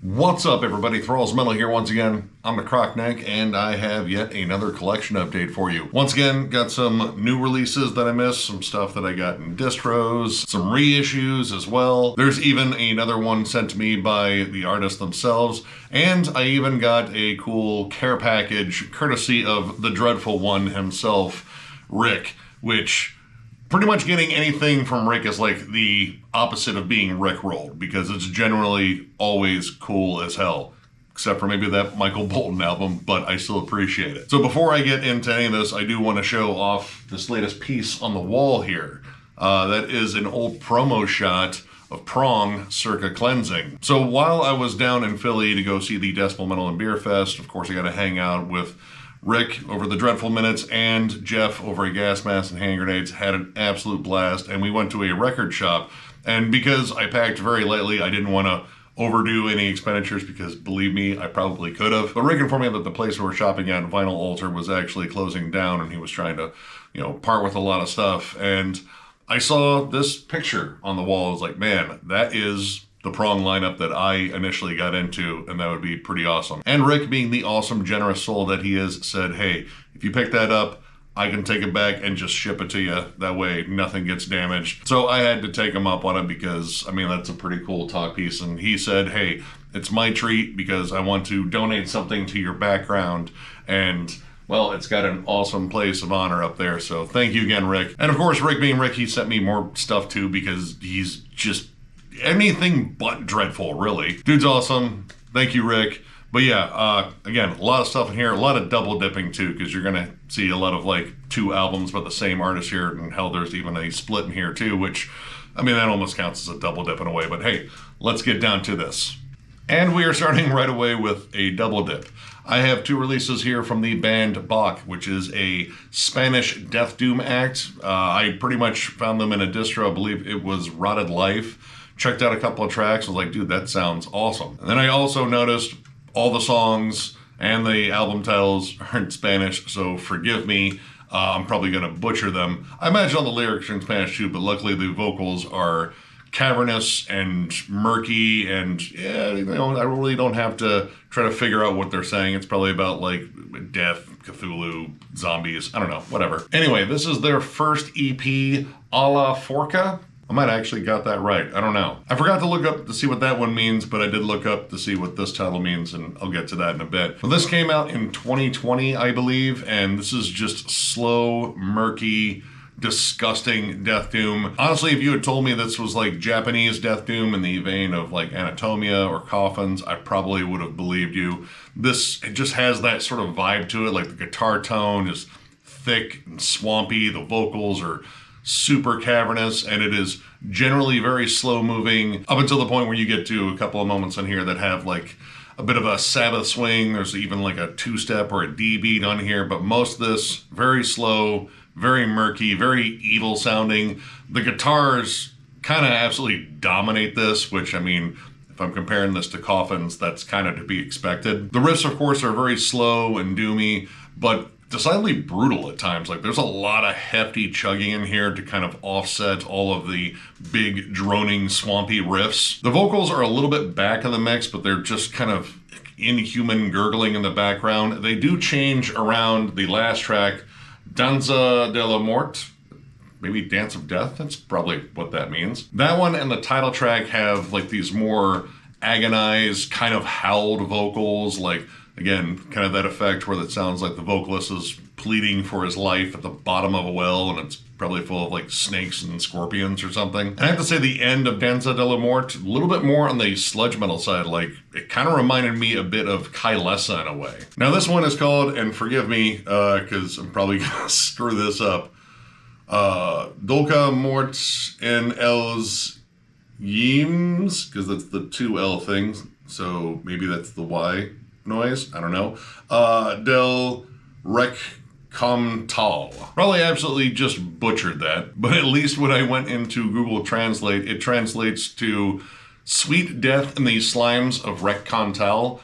What's up, everybody? Thralls Meddle here once again. I'm the Croc-Neck, and I have yet another collection update for you. Once again, got some new releases that I missed, some stuff that I got in distros, some reissues as well. There's even another one sent to me by the artists themselves, and I even got a cool care package courtesy of the Dreadful One himself, Rick, which pretty much getting anything from Rick is like the opposite of being Rickrolled, because it's generally always cool as hell. Except for maybe that Michael Bolton album, but I still appreciate it. So before I get into any of this, I do want to show off this latest piece on the wall here. That is an old promo shot of Prong circa Cleansing. So while I was down in Philly to go see the Decibel Metal and Beer Fest, of course I got to hang out with Rick over the Dreadful Minutes and Jeff over at Gas Masks and Hand Grenades. Had an absolute blast, and we went to a record shop. And because I packed very lightly, I didn't want to overdo any expenditures, because believe me, I probably could have. But Rick informed me that the place we were shopping at, Vinyl Altar, was actually closing down, and he was trying to, part with a lot of stuff. And I saw this picture on the wall. I was like, man, that is the Prong lineup that I initially got into, and that would be pretty awesome. And Rick, being the awesome, generous soul that he is, said, hey, if you pick that up, I can take it back and just ship it to you. That way nothing gets damaged. So I had to take him up on it, because, I mean, that's a pretty cool talk piece. And he said, hey, it's my treat because I want to donate something to your background. And well, it's got an awesome place of honor up there. So thank you again, Rick. And of course, Rick being Rick, he sent me more stuff too, because he's just anything but dreadful, really. Dude's awesome. Thank you, Rick. But yeah, again, a lot of stuff in here, a lot of double dipping too, because you're gonna see a lot of like two albums by the same artist here, and hell, there's even a split in here too, which, I mean, that almost counts as a double dip in a way. But hey, let's get down to this. And we are starting right away with a double dip. I have two releases here from the band Bach, which is a Spanish death doom act. I pretty much found them in a distro. I believe it was Rotted Life. Checked out a couple of tracks. I was like, dude, that sounds awesome. And then I also noticed all the songs and the album titles are in Spanish, so forgive me. I'm probably going to butcher them. I imagine all the lyrics are in Spanish too, but luckily the vocals are cavernous and murky, and yeah, I really don't have to try to figure out what they're saying. It's probably about like death, Cthulhu, zombies, I don't know, whatever. Anyway, this is their first EP, A La Forca. I might actually got that right. I don't know. I forgot to look up to see what that one means, but I did look up to see what this title means, and I'll get to that in a bit. Well, this came out in 2020, I believe, and this is just slow, murky, disgusting death doom. Honestly, if you had told me this was like Japanese death doom in the vein of like Anatomia or Coffins, I probably would have believed you. It just has that sort of vibe to it. Like the guitar tone is thick and swampy. The vocals are super cavernous, and it is generally very slow moving up until the point where you get to a couple of moments in here that have like a bit of a Sabbath swing. There's even like a two-step or a D beat on here, but most of this very slow, very murky, very evil sounding. The guitars kind of absolutely dominate this, which, I mean, if I'm comparing this to Coffins, that's kind of to be expected. The riffs, of course, are very slow and doomy, but decidedly brutal at times. Like, there's a lot of hefty chugging in here to kind of offset all of the big droning swampy riffs. The vocals are a little bit back in the mix, but they're just kind of inhuman gurgling in the background. They do change around the last track, Danza de la Mort, maybe Dance of Death, that's probably what that means. That one and the title track have like these more agonized, kind of howled vocals, like, again, kind of that effect where it sounds like the vocalist is pleading for his life at the bottom of a well, and it's probably full of like snakes and scorpions or something. And I have to say, the end of Danza de la Mort, a little bit more on the sludge metal side. Like, it kind of reminded me a bit of Kylesa in a way. Now this one is called, and forgive me, because I'm probably gonna screw this up, Dolca Mort en els Llims, because that's the two L things, so maybe that's the Y noise, I don't know. Del Rec Comtal. Probably absolutely just butchered that, but at least when I went into Google Translate, it translates to Sweet Death in the Slimes of Rec Comtal.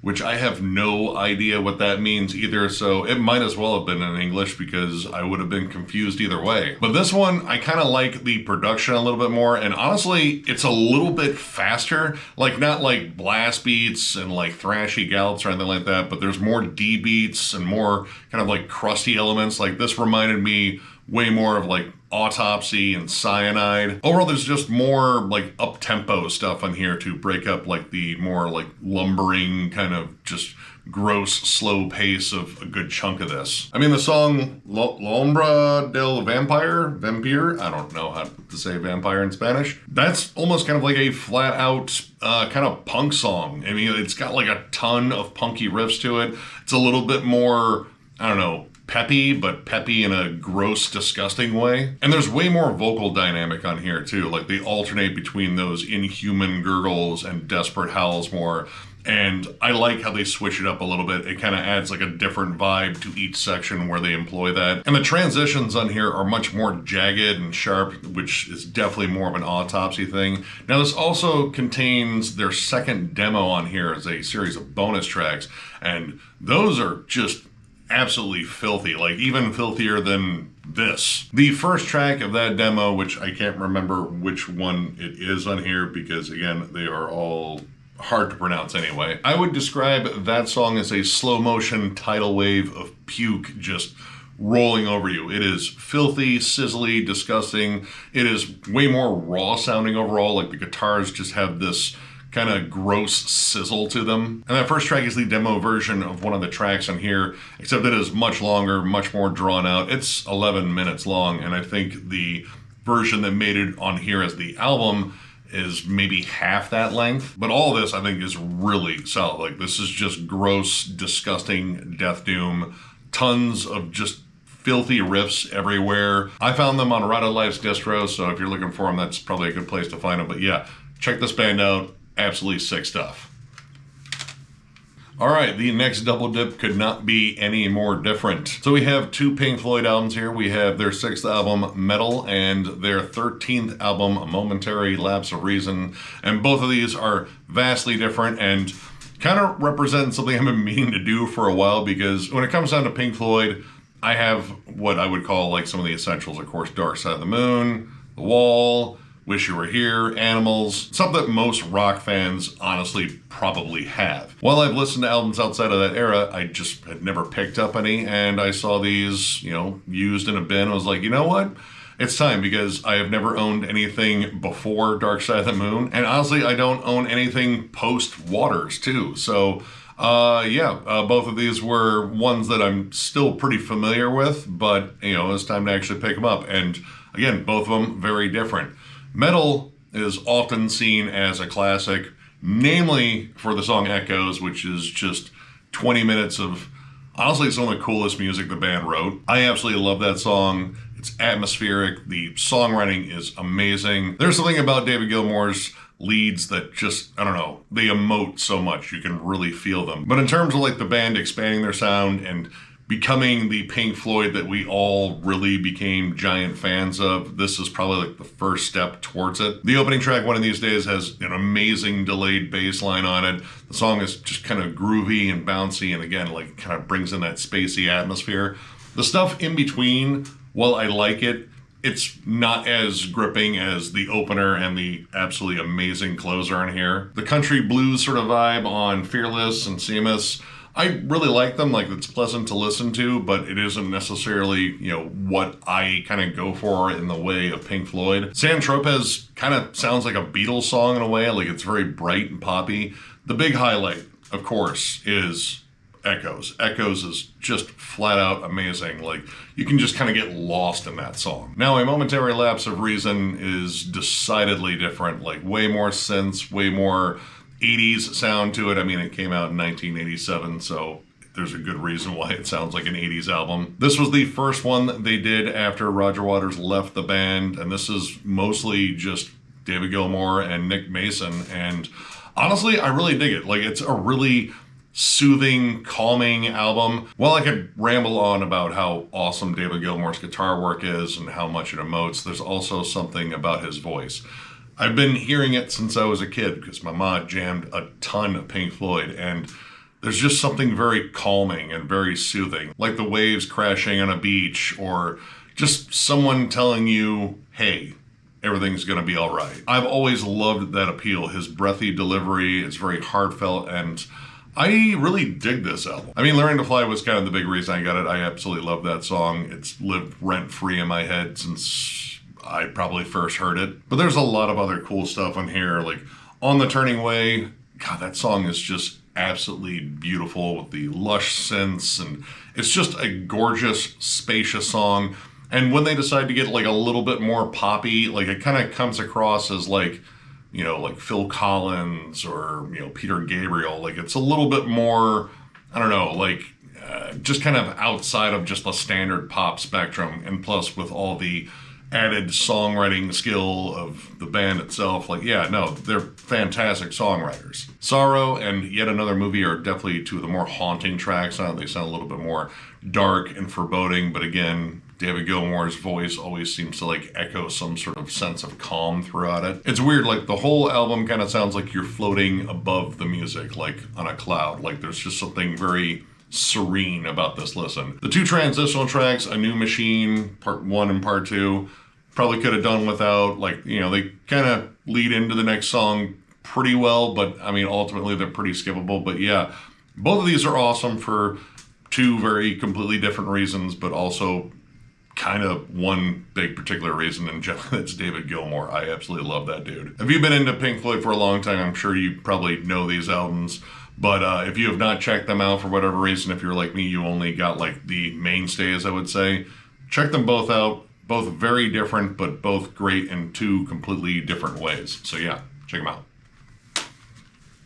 which I have no idea what that means either, so it might as well have been in English because I would have been confused either way. But this one, I kind of like the production a little bit more, and honestly, it's a little bit faster. Like, not like blast beats and like thrashy gallops or anything like that, but there's more D beats and more kind of like crusty elements. Like, this reminded me way more of like Autopsy and Cyanide. Overall, there's just more like up-tempo stuff on here to break up like the more like lumbering kind of just gross, slow pace of a good chunk of this. I mean, the song L'Ombra del Vampire, I don't know how to say vampire in Spanish. That's almost kind of like a flat out kind of punk song. I mean, it's got like a ton of punky riffs to it. It's a little bit more, I don't know, peppy, but peppy in a gross, disgusting way. And there's way more vocal dynamic on here too. Like, they alternate between those inhuman gurgles and desperate howls more. And I like how they switch it up a little bit. It kind of adds like a different vibe to each section where they employ that. And the transitions on here are much more jagged and sharp, which is definitely more of an Autopsy thing. Now, this also contains their second demo on here as a series of bonus tracks. And those are just absolutely filthy, like even filthier than this. The first track of that demo, which I can't remember which one it is on here because, again, they are all hard to pronounce anyway. I would describe that song as a slow motion tidal wave of puke just rolling over you. It is filthy, sizzly, disgusting. It is way more raw sounding overall. Like, the guitars just have this kind of gross sizzle to them. And that first track is the demo version of one of the tracks on here, except it is much longer, much more drawn out. It's 11 minutes long, and I think the version that made it on here as the album is maybe half that length. But all this, I think, is really solid. Like, this is just gross, disgusting death doom. Tons of just filthy riffs everywhere. I found them on Rotted Life's distro, so if you're looking for them, that's probably a good place to find them. But yeah, check this band out. Absolutely sick stuff. All right, the next double dip could not be any more different. So we have two Pink Floyd albums here. We have their 6th album, Meddle, and their 13th album, Momentary, Lapse of Reason. And both of these are vastly different and kind of represent something I've been meaning to do for a while, because when it comes down to Pink Floyd, I have what I would call like some of the essentials. Of course, Dark Side of the Moon, The Wall, Wish You Were Here, Animals, stuff that most rock fans honestly probably have. While I've listened to albums outside of that era, I just had never picked up any, and I saw these, used in a bin. I was like, you know what? It's time, because I have never owned anything before Dark Side of the Moon, and honestly, I don't own anything post Waters too. So, both of these were ones that I'm still pretty familiar with, but, it's time to actually pick them up. And again, both of them very different. Meddle is often seen as a classic, namely for the song Echoes, which is just 20 minutes of, honestly, some of the coolest music the band wrote. I absolutely love that song. It's atmospheric. The songwriting is amazing. There's something about David Gilmour's leads that just, I don't know, they emote so much. You can really feel them. But in terms of like the band expanding their sound and becoming the Pink Floyd that we all really became giant fans of, this is probably like the first step towards it. The opening track, One of These Days, has an amazing delayed bass line on it. The song is just kind of groovy and bouncy, and again, like kind of brings in that spacey atmosphere. The stuff in between, while I like it, it's not as gripping as the opener and the absolutely amazing closer in here. The country blues sort of vibe on Fearless and Seamus, I really like them. Like, it's pleasant to listen to, but it isn't necessarily, what I kind of go for in the way of Pink Floyd. San Tropez kind of sounds like a Beatles song in a way. Like, it's very bright and poppy. The big highlight, of course, is Echoes. Echoes is just flat out amazing. Like, you can just kind of get lost in that song. Now, A Momentary Lapse of Reason is decidedly different. Like, way more synths, way more 80s sound to it. I mean, it came out in 1987, so there's a good reason why it sounds like an 80s album. This was the first one that they did after Roger Waters left the band, and this is mostly just David Gilmour and Nick Mason, and honestly, I really dig it. Like, it's a really soothing, calming album. While I could ramble on about how awesome David Gilmour's guitar work is and how much it emotes, there's also something about his voice. I've been hearing it since I was a kid because my mom jammed a ton of Pink Floyd, and there's just something very calming and very soothing, like the waves crashing on a beach, or just someone telling you, hey, everything's gonna be all right. I've always loved that appeal. His breathy delivery is very heartfelt, and I really dig this album. I mean, Learning to Fly was kind of the big reason I got it. I absolutely love that song. It's lived rent-free in my head since I probably first heard it. But there's a lot of other cool stuff on here, like On the Turning Way. God, that song is just absolutely beautiful with the lush synths, and it's just a gorgeous, spacious song. And when they decide to get like a little bit more poppy, like it kind of comes across as like, you know, like Phil Collins or, you know, Peter Gabriel. Like it's a little bit more, I don't know, like just kind of outside of just the standard pop spectrum. And plus with all the added songwriting skill of the band itself, like, yeah, no, they're fantastic songwriters. Sorrow and Yet Another Movie are definitely two of the more haunting tracks on it. They sound a little bit more dark and foreboding, but again, David Gilmour's voice always seems to like echo some sort of sense of calm throughout it. It's weird, like the whole album kind of sounds like you're floating above the music, like on a cloud. Like there's just something very serene about this listen. The two transitional tracks, A New Machine, Part 1 and Part 2, probably could have done without. Like, you know, they kind of lead into the next song pretty well, but I mean, ultimately they're pretty skippable. But yeah, both of these are awesome for two very completely different reasons, but also kind of one big particular reason, and generally it's David Gilmour. I absolutely love that dude. If you've been into Pink Floyd for a long time, I'm sure you probably know these albums, but if you have not checked them out for whatever reason, if you're like me, you only got like the mainstays, I would say, check them both out. Both very different, but both great in two completely different ways. So yeah, check them out.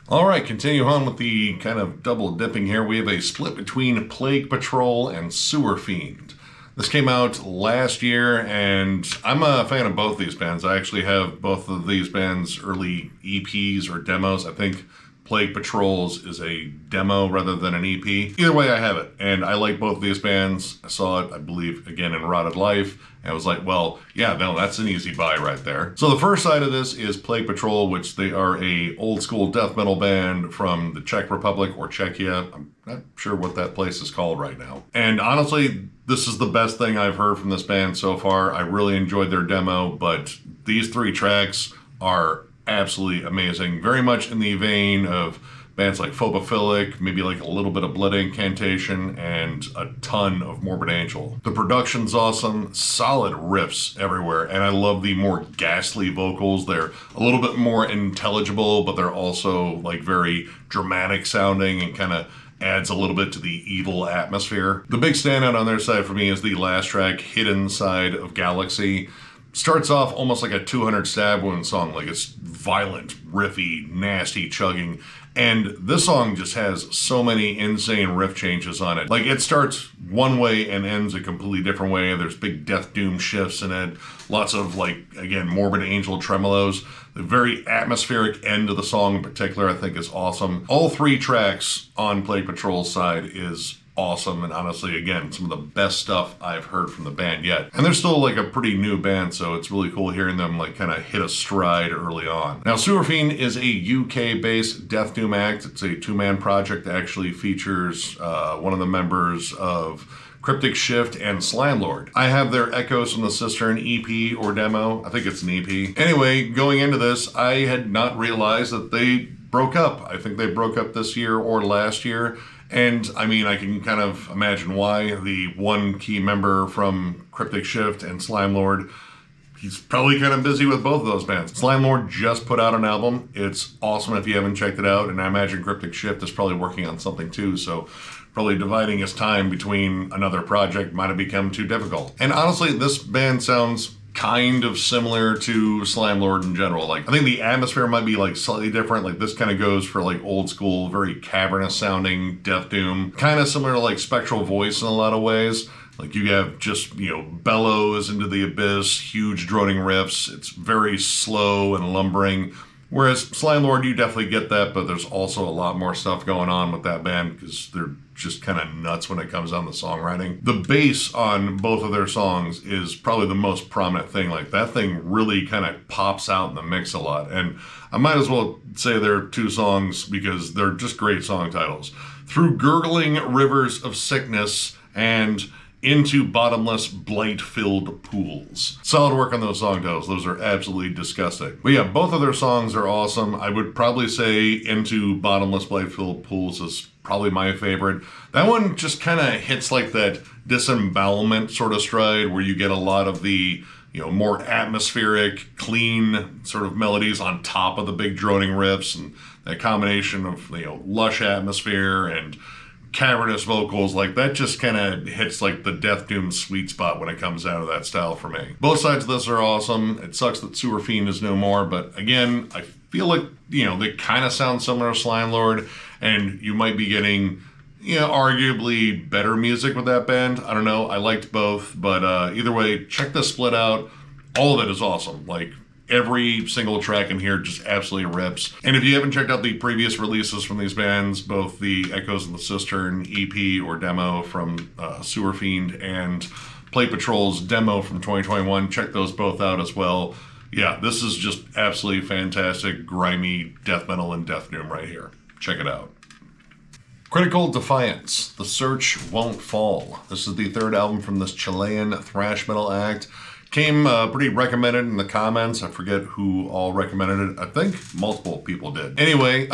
All right, continue on with the kind of double dipping here. We have a split between Plague Patrol and Sewer Fiend. This came out last year, and I'm a fan of both these bands. I actually have both of these bands' early EPs or demos. I think Plague Patrol's is a demo rather than an EP. Either way, I have it, and I like both of these bands. I saw it, I believe, again in Rotted Life, and I was like, well, yeah, no, that's an easy buy right there. So the first side of this is Plague Patrol, which they are a old school death metal band from the Czech Republic or Czechia. I'm not sure what that place is called right now. And honestly, this is the best thing I've heard from this band so far. I really enjoyed their demo, but these three tracks are absolutely amazing. Very much in the vein of bands like Phobophilic, maybe like a little bit of Blood Incantation, and a ton of Morbid Angel. The production's awesome, solid riffs everywhere, and I love the more ghastly vocals. They're a little bit more intelligible, but they're also like very dramatic sounding and kind of adds a little bit to the evil atmosphere. The big standout on their side for me is the last track, Hidden Side of Galaxy. Starts off almost like a 200 Stab Wound song, like it's violent, riffy, nasty chugging. And this song just has so many insane riff changes on it. Like it starts one way and ends a completely different way. There's big Death Doom shifts in it. Lots of like, again, Morbid Angel tremolos. The very atmospheric end of the song in particular, I think is awesome. All three tracks on Plague Patrol's side is awesome, and honestly, again, some of the best stuff I've heard from the band yet. And they're still like a pretty new band, so it's really cool hearing them like kind of hit a stride early on. Now, Sewer Fiend is a UK-based death doom act. It's a two-man project that actually features one of the members of Cryptic Shift and Slime Lord. I have their Echoes from the Cistern EP or demo. I think it's an EP. Anyway, going into this, I had not realized that they broke up. I think they broke up this year or last year. And I mean, I can kind of imagine why. The one key member from Cryptic Shift and Slime Lord, he's probably kind of busy with both of those bands. Slime Lord just put out an album. It's awesome if you haven't checked it out. And I imagine Cryptic Shift is probably working on something too. So probably dividing his time between another project might have become too difficult. And honestly, this band sounds kind of similar to Slime Lord in general. Like, I think the atmosphere might be like slightly different. Like this kind of goes for like old school, very cavernous sounding death doom. Kind of similar to like Spectral Voice in a lot of ways. Like you have just, you know, bellows into the abyss, huge droning riffs. It's very slow and lumbering. Whereas Slime Lord, you definitely get that, but there's also a lot more stuff going on with that band because they're just kind of nuts when it comes down to songwriting. The bass on both of their songs is probably the most prominent thing. Like, that thing really kind of pops out in the mix a lot. And I might as well say they're two songs because they're just great song titles. Through Gurgling Rivers of Sickness and Into Bottomless Blight-Filled Pools. Solid work on those song titles. Those are absolutely disgusting. But yeah, both of their songs are awesome. I would probably say Into Bottomless Blight-Filled Pools is probably my favorite. That one just kind of hits like that disembowelment sort of stride where you get a lot of the, more atmospheric, clean sort of melodies on top of the big droning riffs, and that combination of, lush atmosphere and cavernous vocals. Like, that just kind of hits like the Death Doom sweet spot when it comes out of that style for me. Both sides of this are awesome. It sucks that Sewer Fiend is no more, but again, I feel like, they kind of sound similar to Slime Lord, and you might be getting, arguably better music with that band. I don't know. I liked both, but either way, check this split out. All of it is awesome. Like, every single track in here just absolutely rips. And if you haven't checked out the previous releases from these bands, both the Echoes in the Cistern EP or demo from Sewer Fiend and Play Patrol's demo from 2021, check those both out as well. Yeah, this is just absolutely fantastic, grimy death metal and death doom right here. Check it out. Critical Defiance, The Search Won't Fall. This is the third album from this Chilean thrash metal act. Came pretty recommended in the comments. I forget who all recommended it. I think multiple people did. Anyway,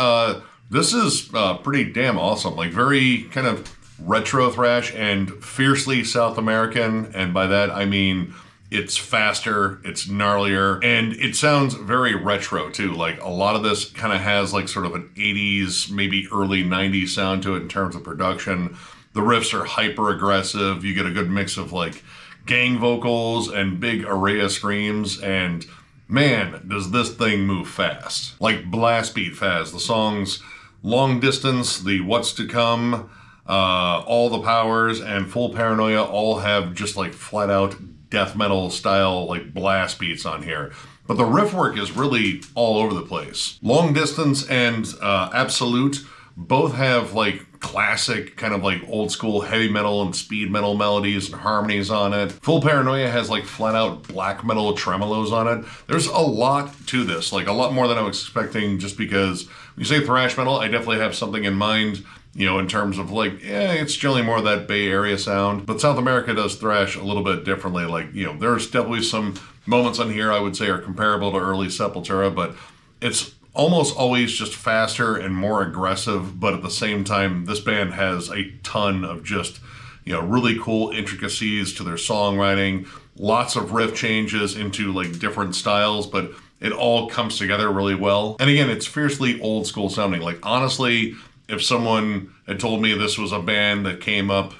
this is pretty damn awesome. Like, very kind of retro thrash and fiercely South American. And by that, I mean it's faster, it's gnarlier, and it sounds very retro too. Like, a lot of this kind of has like sort of an 80s, maybe early 90s sound to it in terms of production. The riffs are hyper aggressive. You get a good mix of like gang vocals and big array of screams, and man, does this thing move fast. Like, blast beat fast. The songs Long Distance, The What's to Come, All the Powers, and Full Paranoia all have just like flat out death metal style like blast beats on here. But the riff work is really all over the place. Long Distance and Absolute both have like classic kind of like old school heavy metal and speed metal melodies and harmonies on it. Full Paranoia has like flat out black metal tremolos on it. There's a lot to this, like a lot more than I was expecting, just because when you say thrash metal, I definitely have something in mind, in terms of like, it's generally more of that Bay Area sound. But South America does thrash a little bit differently. Like, there's definitely some moments on here I would say are comparable to early Sepultura, but it's almost always just faster and more aggressive. But at the same time, this band has a ton of just, really cool intricacies to their songwriting, lots of riff changes into like different styles, but it all comes together really well. And again, it's fiercely old school sounding. Like, honestly, if someone had told me this was a band that came up,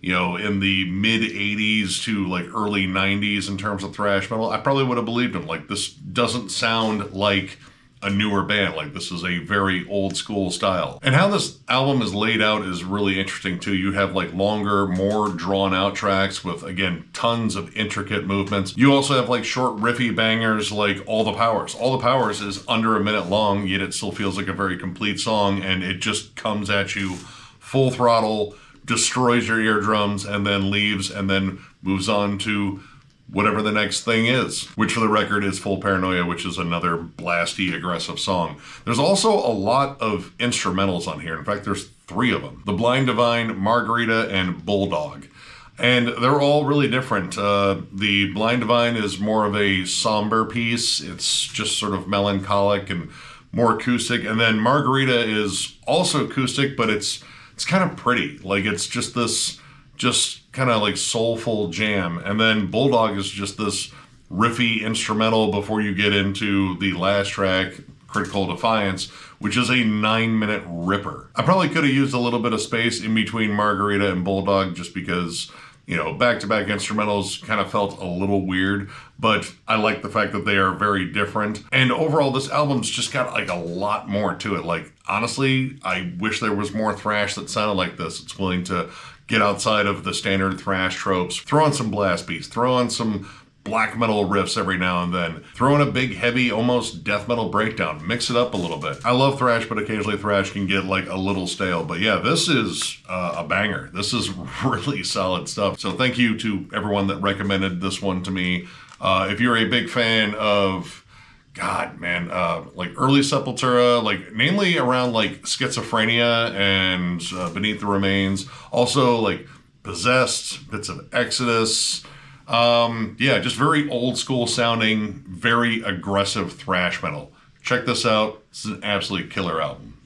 in the mid 80s to like early 90s in terms of thrash metal, I probably would have believed them. Like, this doesn't sound like a newer band. Like, this is a very old school style. And how this album is laid out is really interesting too. You have like longer, more drawn out tracks with, again, tons of intricate movements. You also have like short riffy bangers like All the Powers. All the Powers is under a minute long, yet it still feels like a very complete song, and it just comes at you full throttle, destroys your eardrums, and then leaves, and then moves on to whatever the next thing is, which for the record is Full Paranoia, which is another blasty, aggressive song. There's also a lot of instrumentals on here. In fact, there's 3 of them. The Blind Divine, Margarita, and Bulldog. And they're all really different. The Blind Divine is more of a somber piece. It's just sort of melancholic and more acoustic. And then Margarita is also acoustic, but it's kind of pretty. Like, it's just this kind of like soulful jam. And then Bulldog is just this riffy instrumental before you get into the last track, Critical Defiance, which is a 9-minute ripper. I probably could have used a little bit of space in between Margarita and Bulldog just because, back-to-back instrumentals kind of felt a little weird, but I like the fact that they are very different. And overall, this album's just got like a lot more to it. Like, honestly, I wish there was more thrash that sounded like this. It's willing to get outside of the standard thrash tropes, throw on some blast beats, throw on some black metal riffs every now and then. Throw in a big, heavy, almost death metal breakdown. Mix it up a little bit. I love thrash, but occasionally thrash can get like a little stale. But yeah, this is a banger. This is really solid stuff. So thank you to everyone that recommended this one to me. If you're a big fan of, God, man, like early Sepultura, like namely around like Schizophrenia and Beneath the Remains, also like Possessed, bits of Exodus. Yeah, just very old school sounding, very aggressive thrash metal. Check this out. This is an absolutely killer album.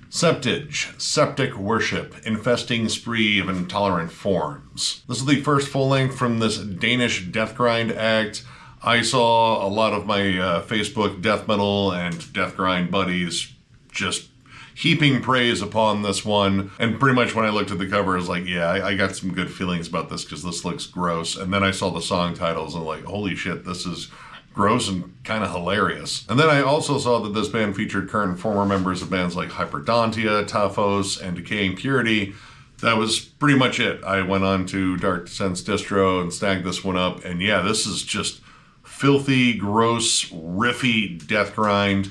Septage, Septic Worship, Infesting Spree of Intolerant Forms. This is the first full length from this Danish death grind act. I saw a lot of my Facebook death metal and death grind buddies just heaping praise upon this one, and pretty much when I looked at the cover, I was like, yeah, I got some good feelings about this because this looks gross. And then I saw the song titles and like, holy shit, this is gross and kind of hilarious. And then I also saw that this band featured current and former members of bands like Hyperdontia, Taphos, and Decaying Purity. That was pretty much it. I went on to Dark Descent's distro and snagged this one up, and yeah, this is just filthy, gross, riffy death grind.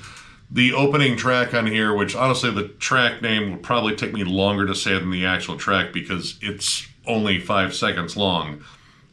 The opening track on here, which honestly the track name would probably take me longer to say than the actual track because it's only 5 seconds long.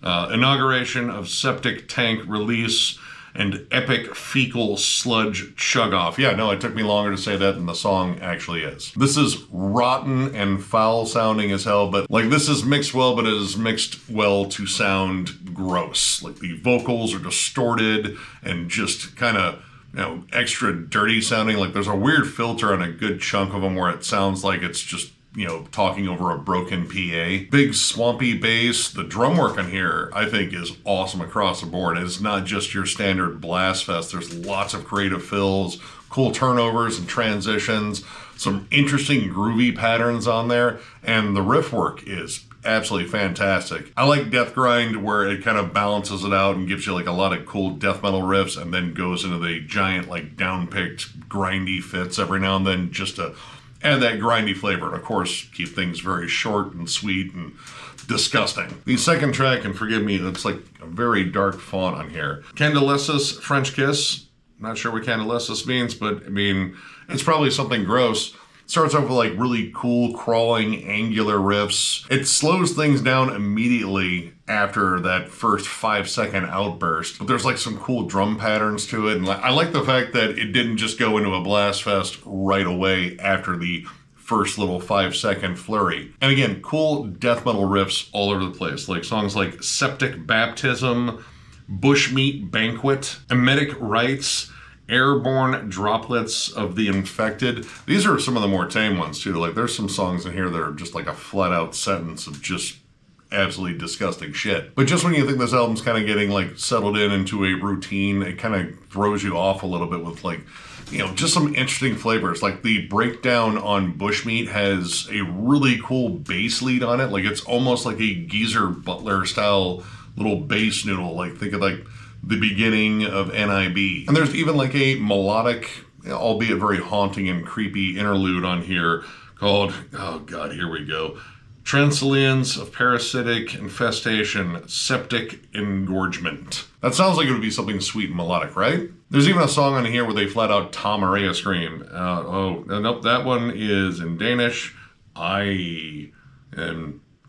Inauguration of Septic Tank Release and Epic Fecal Sludge Chug Off. Yeah, no, it took me longer to say that than the song actually is. This is rotten and foul sounding as hell, but like this is mixed well, but it is mixed well to sound gross. Like the vocals are distorted and just kind of, you know, extra dirty sounding. Like there's a weird filter on a good chunk of them where it sounds like it's just, you know, talking over a broken PA. Big swampy bass. The drum work on here, I think, is awesome across the board. It's not just your standard blast fest. There's lots of creative fills, cool turnovers and transitions, some interesting groovy patterns on there, and the riff work is absolutely fantastic. I like death grind where it kind of balances it out and gives you like a lot of cool death metal riffs and then goes into the giant like down-picked grindy fits every now and then just to add that grindy flavor. And of course, keep things very short and sweet and disgusting. The second track, and forgive me, it's like a very dark font on here. Candelesis French Kiss. Not sure what Candelesis means, but I mean, it's probably something gross. Starts off with like really cool crawling angular riffs. It slows things down immediately after that first 5-second outburst. But there's like some cool drum patterns to it. And I like the fact that it didn't just go into a blast fest right away after the first little 5-second flurry. And again, cool death metal riffs all over the place. Like songs like Septic Baptism, Bushmeat Banquet, Emetic Rites, Airborne Droplets of the Infected. These are some of the more tame ones too. Like there's some songs in here that are just like a flat out sentence of just absolutely disgusting shit. But just when you think this album's kind of getting like settled into a routine, it kind of throws you off a little bit with like, you know, just some interesting flavors. Like the breakdown on Bushmeat has a really cool bass lead on it. Like it's almost like a Geezer Butler style little bass noodle. Like think of like the beginning of NIB. And there's even like a melodic, albeit very haunting and creepy interlude on here called, oh God, here we go. Transilience of Parasitic Infestation, Septic Engorgement. That sounds like it would be something sweet and melodic, right? There's even a song on here where they flat out Tom Araya scream. Nope, that one is in Danish.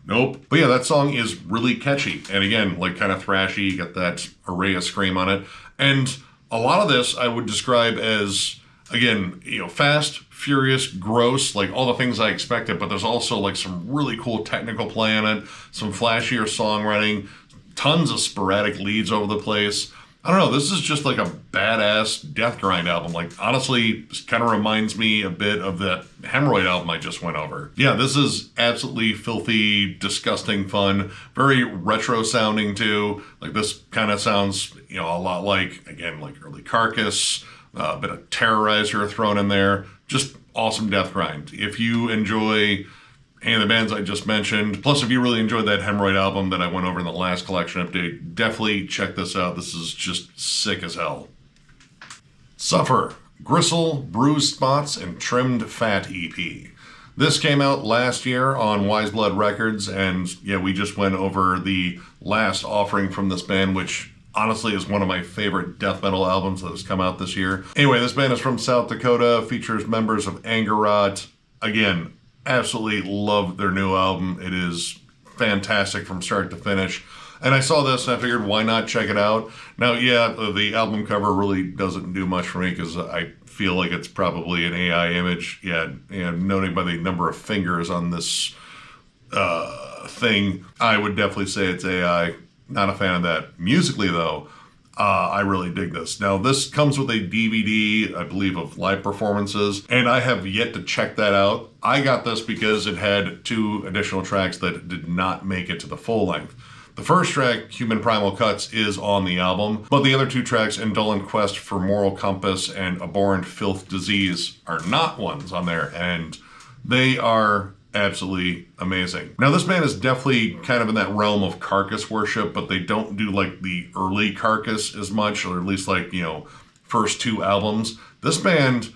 Nope. But yeah, that song is really catchy. And again, like kind of thrashy, you got that Araya scream on it. And a lot of this I would describe as, again, you know, fast, furious, gross, like all the things I expected, but there's also like some really cool technical play on it, some flashier songwriting, tons of sporadic leads over the place. I don't know, this is just like a badass death grind album. Like, honestly, this kind of reminds me a bit of that Hemorrhoid album I just went over. Yeah, this is absolutely filthy, disgusting fun, very retro sounding too. Like, this kind of sounds, you know, a lot like, again, like early Carcass, a bit of Terrorizer thrown in there. Just awesome death grind. If you enjoy any of the bands I just mentioned, plus if you really enjoyed that Hemorrhoid album that I went over in the last collection update, definitely check this out. This is just sick as hell. Suffer, Gristle, Bruised Spots, and Trimmed Fat EP. This came out last year on Wise Blood Records, and yeah, we just went over the last offering from this band, which honestly is one of my favorite death metal albums that has come out this year. Anyway, this band is from South Dakota, features members of Angerot. Again, absolutely love their new album. It is fantastic from start to finish. And I saw this and I figured, why not check it out? Now, yeah, the album cover really doesn't do much for me because I feel like it's probably an AI image. Yeah, noting by the number of fingers on this thing, I would definitely say it's AI. Not a fan of that. Musically, though, I really dig this. Now, this comes with a DVD, I believe, of live performances, and I have yet to check that out. I got this because it had 2 additional tracks that did not make it to the full length. The first track, Human Primal Cuts, is on the album, but the other 2 tracks, Indolent Quest for Moral Compass and Abhorrent Filth Disease, are not ones on there, and they are absolutely amazing. Now, this band is definitely kind of in that realm of carcass worship, but they don't do like the early carcass as much, or at least like, first 2 albums. This band,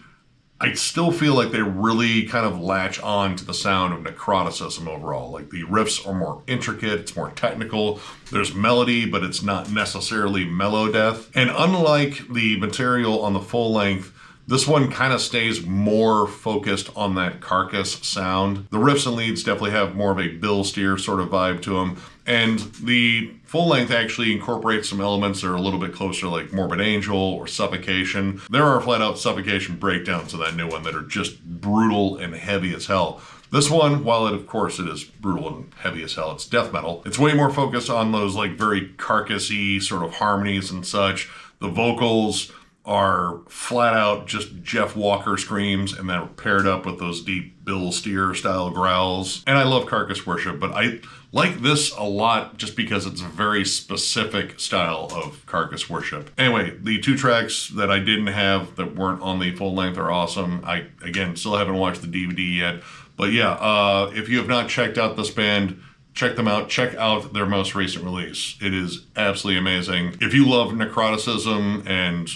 I still feel like they really kind of latch on to the sound of necroticism overall. Like the riffs are more intricate, it's more technical, there's melody, but it's not necessarily mellow death. And unlike the material on the full length, this one kind of stays more focused on that carcass sound. The riffs and leads definitely have more of a Bill Steer sort of vibe to them. And the full length actually incorporates some elements that are a little bit closer, like Morbid Angel or Suffocation. There are flat out Suffocation breakdowns of that new one that are just brutal and heavy as hell. This one, while of course it is brutal and heavy as hell, it's death metal. It's way more focused on those like very carcassy sort of harmonies and such. The vocals are flat out just Jeff Walker screams, and they're paired up with those deep Bill Steer style growls. And I love carcass worship, but I like this a lot just because it's a very specific style of carcass worship. Anyway, the 2 tracks that I didn't have that weren't on the full length are awesome. I, again, still haven't watched the DVD yet. But yeah, if you have not checked out this band, check them out. Check out their most recent release. It is absolutely amazing. If you love necroticism and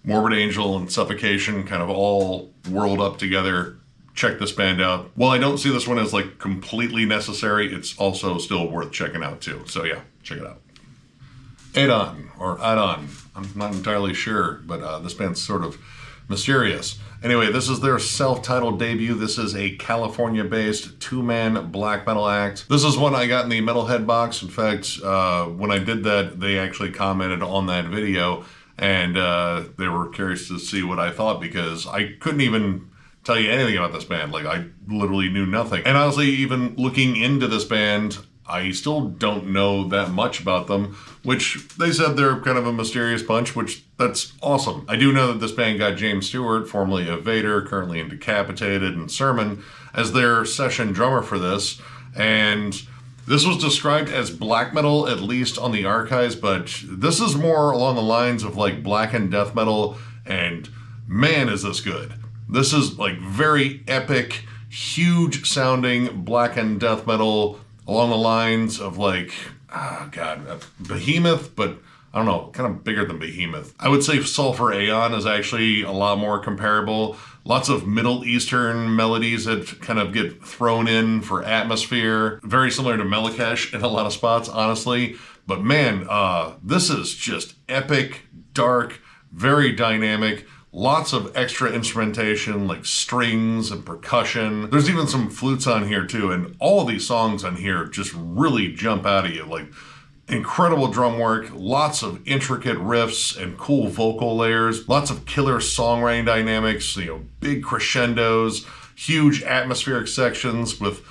Morbid Angel and Suffocation kind of all whirled up together, check this band out. While I don't see this one as like completely necessary, it's also still worth checking out too. So yeah, check it out. Adon, or Adon, I'm not entirely sure, but this band's sort of mysterious. Anyway, this is their self-titled debut. This is a California-based 2-man black metal act. This is one I got in the Metalhead box. In fact, when I did that, they actually commented on that video, and they were curious to see what I thought because I couldn't even tell you anything about this band. Like, I literally knew nothing. And honestly, even looking into this band, I still don't know that much about them, which they said they're kind of a mysterious bunch, which that's awesome. I do know that this band got James Stewart, formerly of Vader, currently in Decapitated and Sermon, as their session drummer for this. And this was described as black metal, at least on the archives, but this is more along the lines of like blackened death metal, and man, is this good. This is like very epic, huge sounding blackened death metal along the lines of like, Behemoth, but I don't know, kind of bigger than Behemoth. I would say Sulphur Aeon is actually a lot more comparable. Lots of Middle Eastern melodies that kind of get thrown in for atmosphere. Very similar to Melekesh in a lot of spots, honestly. But man, this is just epic, dark, very dynamic. Lots of extra instrumentation like strings and percussion. There's even some flutes on here too, and all of these songs on here just really jump out at you. Like, incredible drum work, lots of intricate riffs and cool vocal layers, lots of killer songwriting dynamics, big crescendos, huge atmospheric sections with,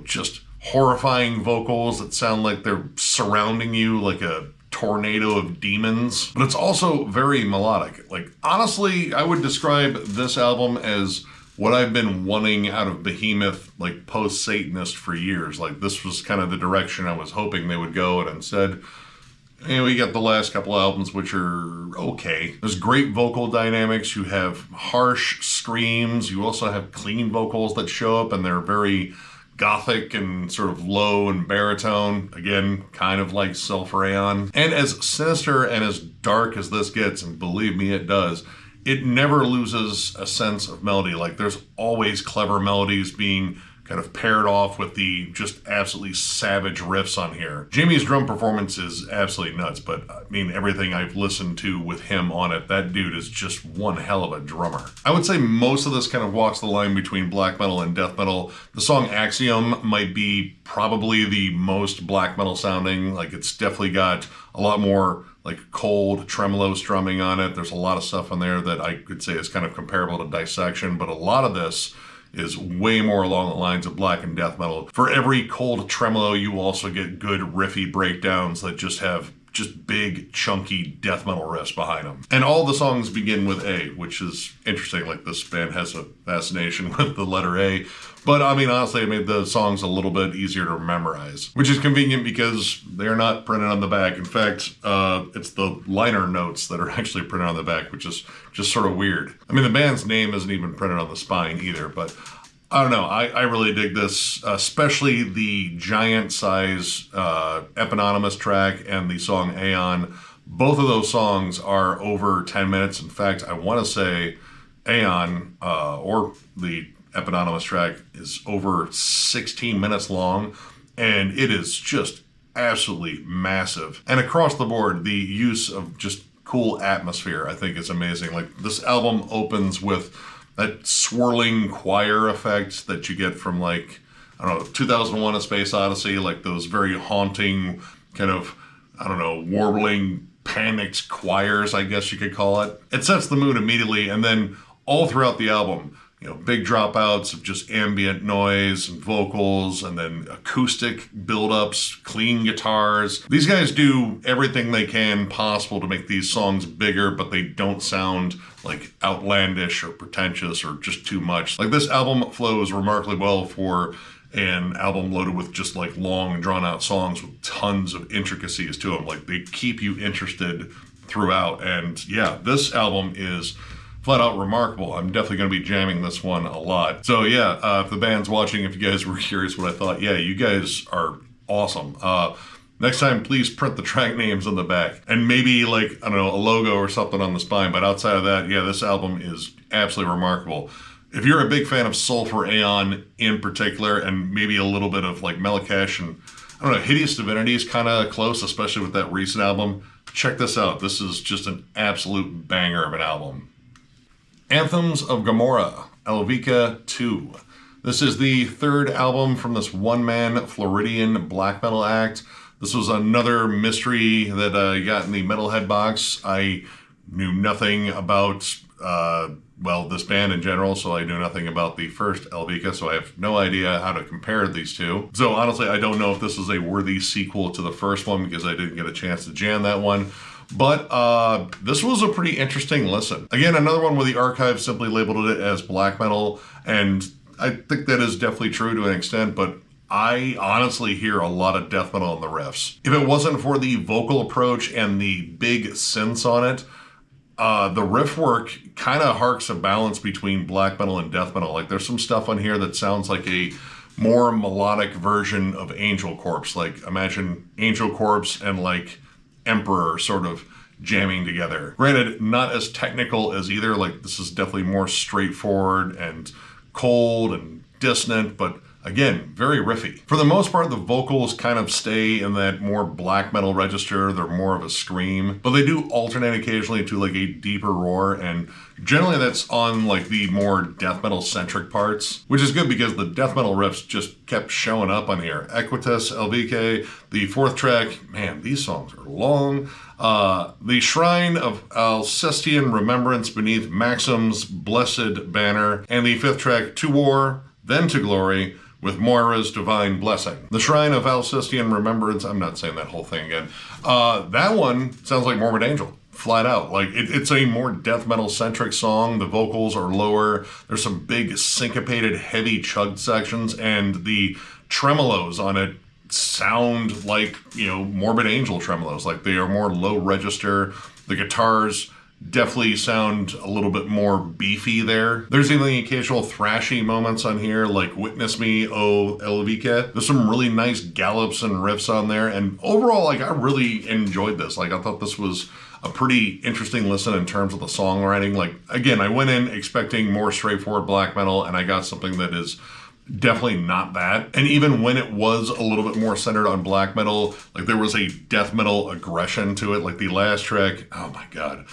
just horrifying vocals that sound like they're surrounding you like a tornado of demons. But it's also very melodic. Like, honestly, I would describe this album as what I've been wanting out of Behemoth, like post-Satanist for years. Like, this was kind of the direction I was hoping they would go, and instead, we got the last couple albums, which are okay. There's great vocal dynamics. You have harsh screams. You also have clean vocals that show up, and they're very gothic and sort of low and baritone. Again, kind of like Sulphur Aeon. And as sinister and as dark as this gets, and believe me, it does, it never loses a sense of melody. Like there's always clever melodies being kind of paired off with the just absolutely savage riffs on here. Jamie's drum performance is absolutely nuts, but I mean, everything I've listened to with him on it, that dude is just one hell of a drummer. I would say most of this kind of walks the line between black metal and death metal. The song Axiom might be probably the most black metal sounding. Like it's definitely got a lot more like cold tremolo strumming on it. There's a lot of stuff on there that I could say is kind of comparable to Dissection, but a lot of this is way more along the lines of black and death metal. For every cold tremolo, you also get good riffy breakdowns that just have just big, chunky death metal riffs behind them. And all the songs begin with A, which is interesting. Like this band has a fascination with the letter A. But I mean, honestly, it made the songs a little bit easier to memorize, which is convenient because they're not printed on the back. In fact, it's the liner notes that are actually printed on the back, which is just sort of weird. I mean, the band's name isn't even printed on the spine either, but I don't know. I really dig this, especially the giant size eponymous track and the song Aeon. Both of those songs are over 10 minutes. In fact, I want to say Aeon, or the eponymous track, is over 16 minutes long, and it is just absolutely massive. And across the board, the use of just cool atmosphere, I think, is amazing. Like this album opens with that swirling choir effect that you get from, like, I don't know, 2001: A Space Odyssey, like those very haunting kind of, I don't know, warbling, panicked choirs, I guess you could call it. It sets the mood immediately, and then all throughout the album, you know, big dropouts of just ambient noise and vocals, and then acoustic buildups, clean guitars. These guys do everything they can possible to make these songs bigger, but they don't sound like outlandish or pretentious or just too much. Like this album flows remarkably well for an album loaded with just like long drawn out songs with tons of intricacies to them. Like they keep you interested throughout. And yeah, this album is flat out remarkable. I'm definitely going to be jamming this one a lot. So yeah, if the band's watching, if you guys were curious what I thought, yeah, you guys are awesome. Next time, please print the track names on the back. And maybe, like, I don't know, a logo or something on the spine. But outside of that, yeah, this album is absolutely remarkable. If you're a big fan of Sulphur Aeon in particular, and maybe a little bit of, like, Melicash and, I don't know, Hideous Divinity is kind of close, especially with that recent album, check this out. This is just an absolute banger of an album. Anthems of Gomorrah, Aelvica 2. This is the third album from this one-man Floridian black metal act. This was another mystery that I got in the Metalhead box. I knew nothing about, well, this band in general, so I knew nothing about the first Aelvica, so I have no idea how to compare these two. So honestly, I don't know if this is a worthy sequel to the first one because I didn't get a chance to jam that one. But this was a pretty interesting listen. Again, another one where the archive simply labeled it as black metal, and I think that is definitely true to an extent, but I honestly hear a lot of death metal in the riffs. If it wasn't for the vocal approach and the big synths on it, the riff work kind of harks a balance between black metal and death metal. Like there's some stuff on here that sounds like a more melodic version of Angel Corpse. Like imagine Angel Corpse and like Emperor sort of jamming together. Granted, not as technical as either. Like this is definitely more straightforward and cold and dissonant, but again, very riffy. For the most part, the vocals kind of stay in that more black metal register. They're more of a scream, but they do alternate occasionally to like a deeper roar, and generally that's on like the more death metal centric parts, which is good because the death metal riffs just kept showing up on here. Equitas, Aelvica, the fourth track, man, these songs are long. The Shrine of Alcestian Remembrance beneath Maxim's Blessed Banner, and the fifth track, To War, Then to Glory, with Moira's Divine Blessing. The Shrine of Alcestian Remembrance, I'm not saying that whole thing again. That one sounds like Morbid Angel, flat out. Like it's a more death metal centric song. The vocals are lower. There's some big syncopated heavy chugged sections, and the tremolos on it sound like, you know, Morbid Angel tremolos. Like they are more low register. The guitars definitely sound a little bit more beefy there. There's even the occasional thrashy moments on here, like Witness Me, Oh Aelvica. There's some really nice gallops and riffs on there, and overall, like, I really enjoyed this. Like, I thought this was a pretty interesting listen in terms of the songwriting. Like, again, I went in expecting more straightforward black metal, and I got something that is definitely not that. And even when it was a little bit more centered on black metal, like there was a death metal aggression to it. Like the last track, oh my God.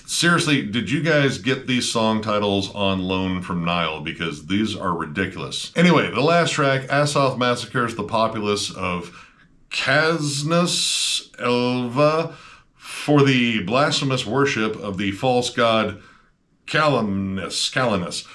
Seriously, did you guys get these song titles on loan from Nile? Because these are ridiculous. Anyway, the last track, Asoth massacres the populace of Casnus Elva for the blasphemous worship of the false god Calanus.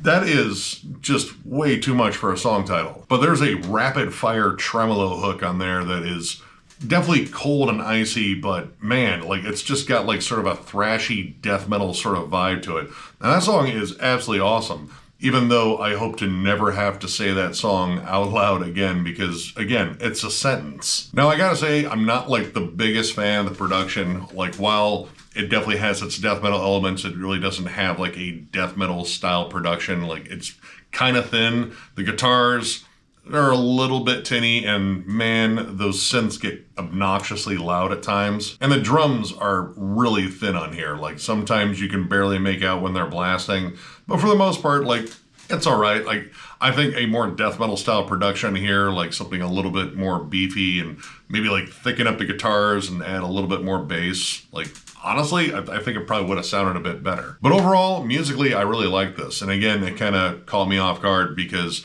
That is just way too much for a song title. But there's a rapid fire tremolo hook on there that is definitely cold and icy, but man, like it's just got like sort of a thrashy death metal sort of vibe to it. And that song is absolutely awesome, even though I hope to never have to say that song out loud again, because again, it's a sentence. Now I gotta say, I'm not like the biggest fan of the production. Like while it definitely has its death metal elements, it really doesn't have like a death metal style production. Like it's kind of thin. The guitars are a little bit tinny, and man, those synths get obnoxiously loud at times. And the drums are really thin on here. Like sometimes you can barely make out when they're blasting, but for the most part, like it's all right. Like I think a more death metal style production here, like something a little bit more beefy and maybe like thicken up the guitars and add a little bit more bass. Like honestly, I think it probably would have sounded a bit better. But overall, musically, I really like this. And again, it kind of caught me off guard because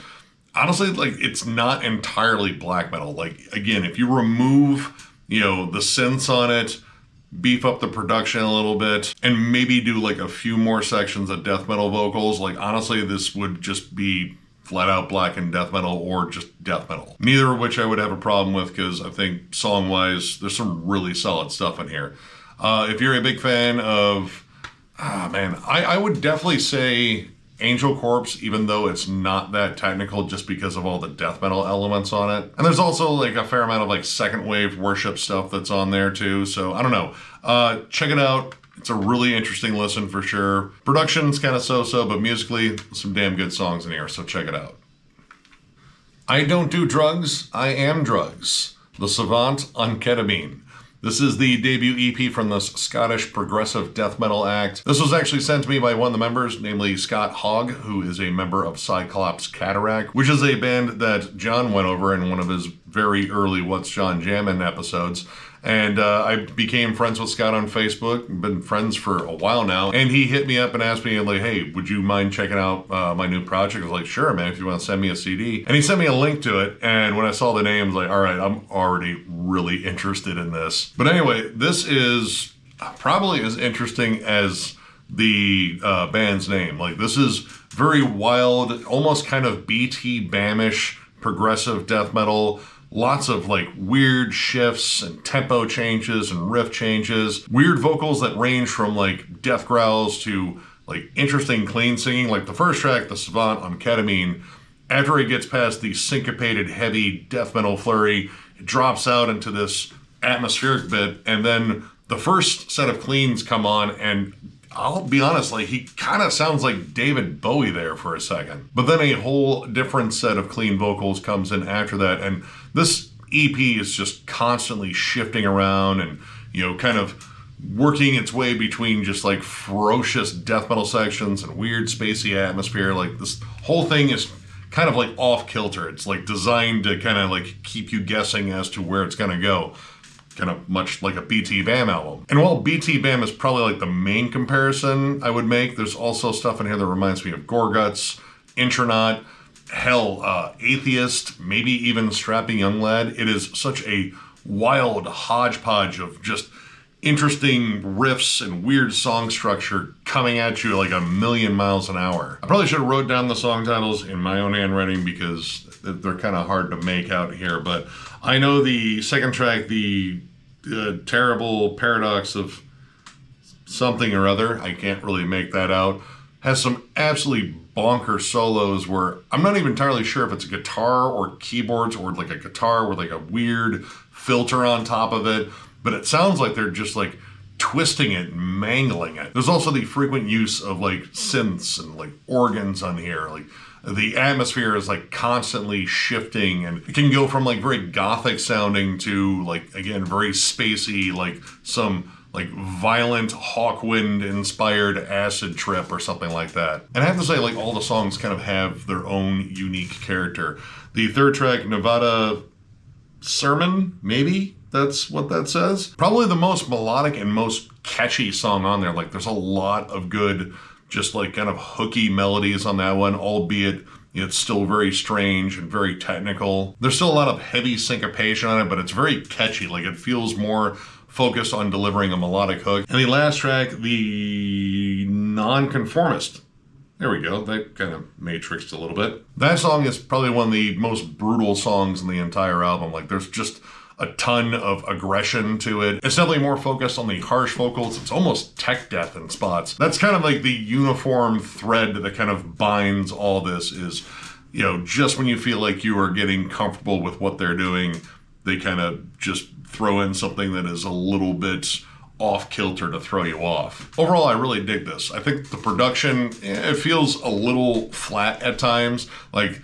honestly, like it's not entirely black metal. Like again, if you remove, the synths on it, beef up the production a little bit, and maybe do like a few more sections of death metal vocals, like honestly, this would just be flat out black and death metal or just death metal. Neither of which I would have a problem with because I think song wise, there's some really solid stuff in here. If you're a big fan of, I would definitely say Angel Corpse, even though it's not that technical just because of all the death metal elements on it. And there's also like a fair amount of like second wave worship stuff that's on there too. So I don't know. Check it out. It's a really interesting listen for sure. Production's kind of so-so, but musically, some damn good songs in here, so check it out. I Don't Do Drugs, I Am Drugs. The Savant on Ketamine. This is the debut EP from this Scottish progressive death metal act. This was actually sent to me by one of the members, namely Scott Hogg, who is a member of Cyclops Cataract, which is a band that John went over in one of his very early What's John Jammin' episodes. And I became friends with Scott on Facebook, been friends for a while now, and he hit me up and asked me, like, hey, would you mind checking out my new project? I was like, sure, man, if you want to send me a CD. And he sent me a link to it, and when I saw the name, I was like, all right, I'm already really interested in this. But anyway, this is probably as interesting as the band's name. Like, this is very wild, almost kind of BT Bamish progressive death metal. Lots of like weird shifts and tempo changes and riff changes. Weird vocals that range from like death growls to like interesting clean singing. Like the first track, The Savant on Ketamine, after it gets past the syncopated heavy death metal flurry, it drops out into this atmospheric bit, and then the first set of cleans come on, and I'll be honest, like he kind of sounds like David Bowie there for a second. But then a whole different set of clean vocals comes in after that, and this EP is just constantly shifting around and, kind of working its way between just like ferocious death metal sections and weird spacey atmosphere. Like this whole thing is kind of like off kilter. It's like designed to kind of like keep you guessing as to where it's going to go. Kind of much like a BT Bam album. And while BT Bam is probably like the main comparison I would make, there's also stuff in here that reminds me of Gorguts, Intronaut, hell, Atheist, maybe even Strapping Young Lad. It is such a wild hodgepodge of just interesting riffs and weird song structure coming at you like a million miles an hour. I probably should have wrote down the song titles in my own handwriting because they're kind of hard to make out here, but I know the second track, the Terrible Paradox of something or other, I can't really make that out, has some absolutely bonker solos where I'm not even entirely sure if it's a guitar or keyboards or like a guitar with like a weird filter on top of it, but it sounds like they're just like twisting it and mangling it. There's also the frequent use of like synths and like organs on here. Like the atmosphere is like constantly shifting, and it can go from like very gothic sounding to like, again, very spacey, like some like violent Hawkwind inspired acid trip or something like that. And I have to say, like, all the songs kind of have their own unique character. The third track, Nevada Sermon, maybe that's what that says. Probably the most melodic and most catchy song on there. Like, there's a lot of good, just like kind of hooky melodies on that one, albeit it's still very strange and very technical. There's still a lot of heavy syncopation on it, but it's very catchy. Like, it feels more focused on delivering a melodic hook. And the last track, the Nonconformist. There we go. That kind of matrixed a little bit. That song is probably one of the most brutal songs in the entire album. Like, there's just a ton of aggression to it. It's definitely more focused on the harsh vocals. It's almost tech death in spots. That's kind of like the uniform thread that kind of binds all this is, you know, just when you feel like you are getting comfortable with what they're doing, they kind of just throw in something that is a little bit off kilter to throw you off. Overall, I really dig this. I think the production, it feels a little flat at times. Like,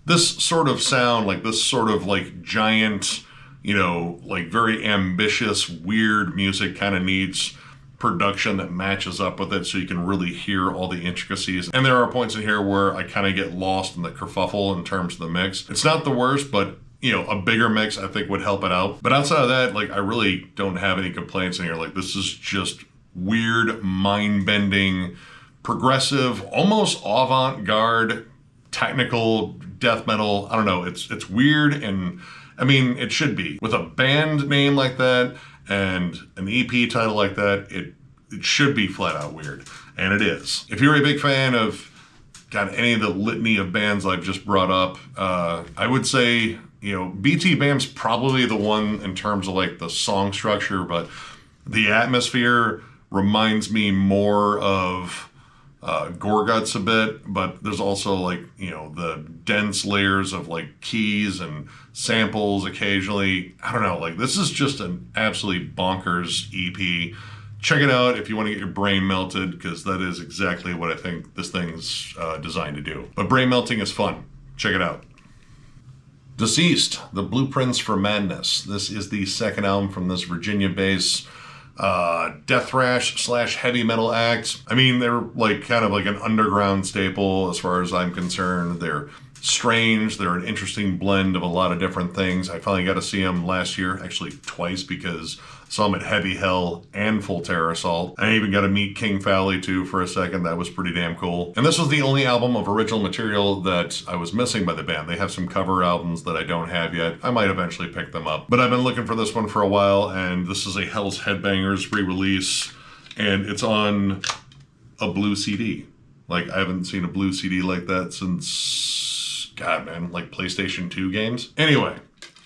this sort of sound, like this sort of like giant, you know, like very ambitious, weird music kind of needs production that matches up with it so you can really hear all the intricacies. And there are points in here where I kind of get lost in the kerfuffle in terms of the mix. It's not the worst, but you know, a bigger mix I think would help it out. But outside of that, like, I really don't have any complaints in here. Like, this is just weird, mind-bending, progressive, almost avant-garde, technical death metal. I don't know. It's weird, and I mean, it should be. With a band name like that and an EP title like that, it should be flat out weird. And it is. If you're a big fan of any of the litany of bands I've just brought up, I would say, you know, BT Bam's probably the one in terms of like the song structure, but the atmosphere reminds me more of Gorguts a bit, but there's also like, you know, the dense layers of like keys and samples occasionally. I don't know, like, this is just an absolutely bonkers EP. Check it out if you want to get your brain melted, because that is exactly what I think this thing's designed to do. But brain melting is fun. Check it out. Deceased, The Blueprints for Madness. This is the second album from this Virginia-based death thrash / heavy metal act. I mean, they're like kind of like an underground staple as far as I'm concerned. They're strange. They're an interesting blend of a lot of different things. I finally got to see them last year, actually twice, because I saw them at Heavy Hell and Full Terror Assault. I even got to meet King Fowley too for a second. That was pretty damn cool. And this was the only album of original material that I was missing by the band. They have some cover albums that I don't have yet. I might eventually pick them up. But I've been looking for this one for a while, and this is a Hell's Headbangers re-release, and it's on a blue CD. Like, I haven't seen a blue CD like that since, God, man, like PlayStation 2 games. Anyway,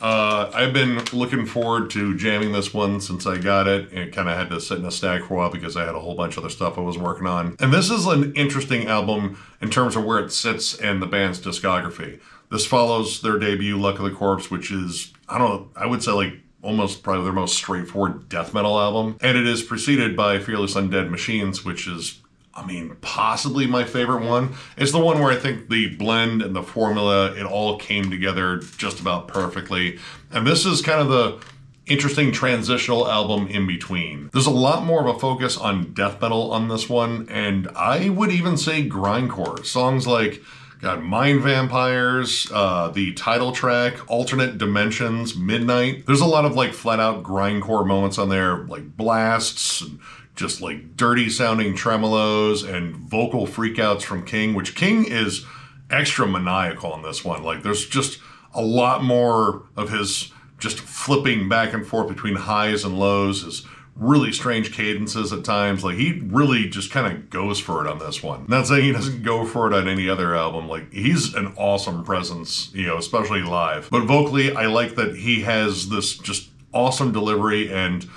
I've been looking forward to jamming this one since I got it. It kind of had to sit in a stack for a while because I had a whole bunch of other stuff I was working on. And this is an interesting album in terms of where it sits in the band's discography. This follows their debut, Luck of the Corpse, which is, I don't know, I would say like almost probably their most straightforward death metal album. And it is preceded by Fearless Undead Machines, which is, I mean, possibly my favorite one. It's the one where I think the blend and the formula, it all came together just about perfectly. And this is kind of the interesting transitional album in between. There's a lot more of a focus on death metal on this one, and I would even say grindcore. Songs like, God, Mind Vampires, the title track, Alternate Dimensions, Midnight. There's a lot of like flat out grindcore moments on there, like blasts and just like dirty sounding tremolos and vocal freakouts from King, which King is extra maniacal in this one. Like, there's just a lot more of his just flipping back and forth between highs and lows, his really strange cadences at times. Like, he really just kind of goes for it on this one. Not saying he doesn't go for it on any other album. Like, he's an awesome presence, you know, especially live. But vocally, I like that he has this just awesome delivery and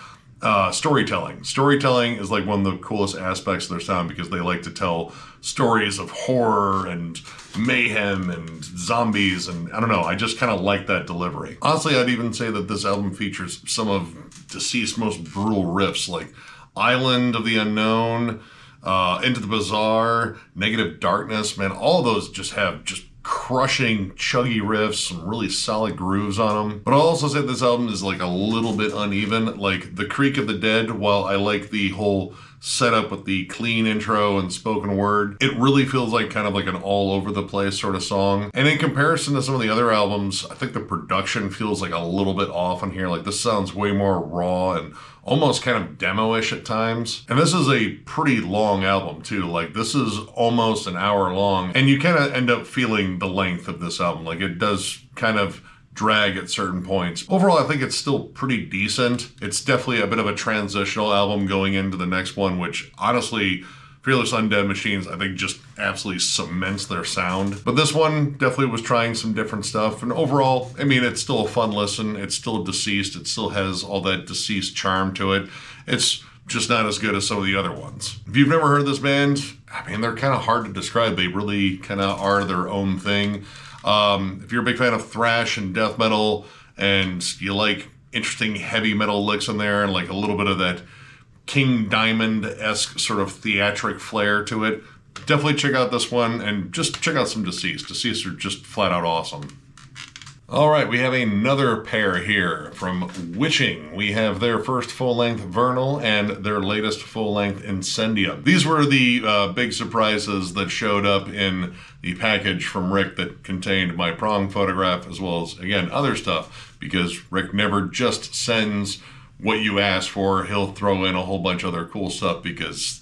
storytelling. Storytelling is like one of the coolest aspects of their sound, because they like to tell stories of horror and mayhem and zombies, and I don't know, I just kind of like that delivery. Honestly, I'd even say that this album features some of Deceased's most brutal riffs, like Island of the Unknown, Into the Bizarre, Negative Darkness. Man, all of those just have just crushing, chuggy riffs, some really solid grooves on them. But I'll also say this album is like a little bit uneven. Like the Creek of the Dead, while I like the whole setup with the clean intro and spoken word, it really feels like kind of like an all over the place sort of song. And in comparison to some of the other albums, I think the production feels like a little bit off on here. Like this sounds way more raw and almost kind of demo-ish at times. And this is a pretty long album too. Like this is almost an hour long, and you kind of end up feeling the length of this album. Like it does kind of drag at certain points. Overall, I think it's still pretty decent. It's definitely a bit of a transitional album going into the next one, which honestly, Fearless Undead Machines, I think just absolutely cements their sound. But this one definitely was trying some different stuff. And overall, I mean, it's still a fun listen. It's still Deceased. It still has all that Deceased charm to it. It's just not as good as some of the other ones. If you've never heard this band, I mean, they're kind of hard to describe. They really kind of are their own thing. If you're a big fan of thrash and death metal, and you like interesting heavy metal licks in there, and like a little bit of that King Diamond-esque sort of theatric flair to it, definitely check out this one, and just check out some Deceased. Deceased are just flat out awesome. All right, we have another pair here from Witching. We have their first full-length Vernal and their latest full-length Incendium. These were the big surprises that showed up in the package from Rick that contained my Prong photograph, as well as, again, other stuff, because Rick never just sends what you ask for. He'll throw in a whole bunch of other cool stuff because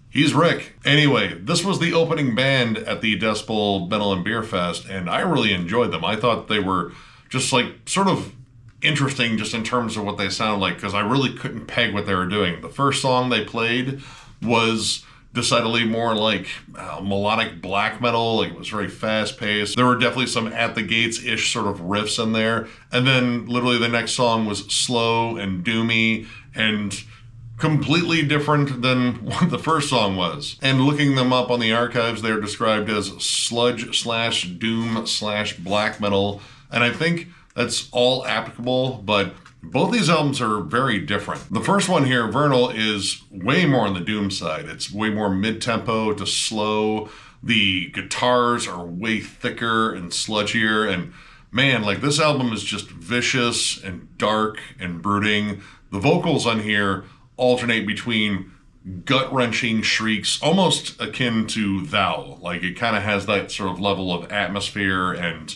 he's Rick. Anyway, this was the opening band at the Dust Bowl Metal and Beer Fest, and I really enjoyed them. I thought they were just like sort of interesting just in terms of what they sound like, because I really couldn't peg what they were doing. The first song they played was decidedly more like melodic black metal. Like it was very fast paced. There were definitely some at the gates-ish sort of riffs in there. And then literally the next song was slow and doomy and completely different than what the first song was. And looking them up on the archives, they're described as sludge/doom/black metal. And I think that's all applicable, but both these albums are very different. The first one here, Vernal, is way more on the doom side. It's way more mid-tempo to slow. The guitars are way thicker and sludgier. And man, like this album is just vicious and dark and brooding. The vocals on here alternate between gut-wrenching shrieks, almost akin to Thou. Like it kind of has that sort of level of atmosphere and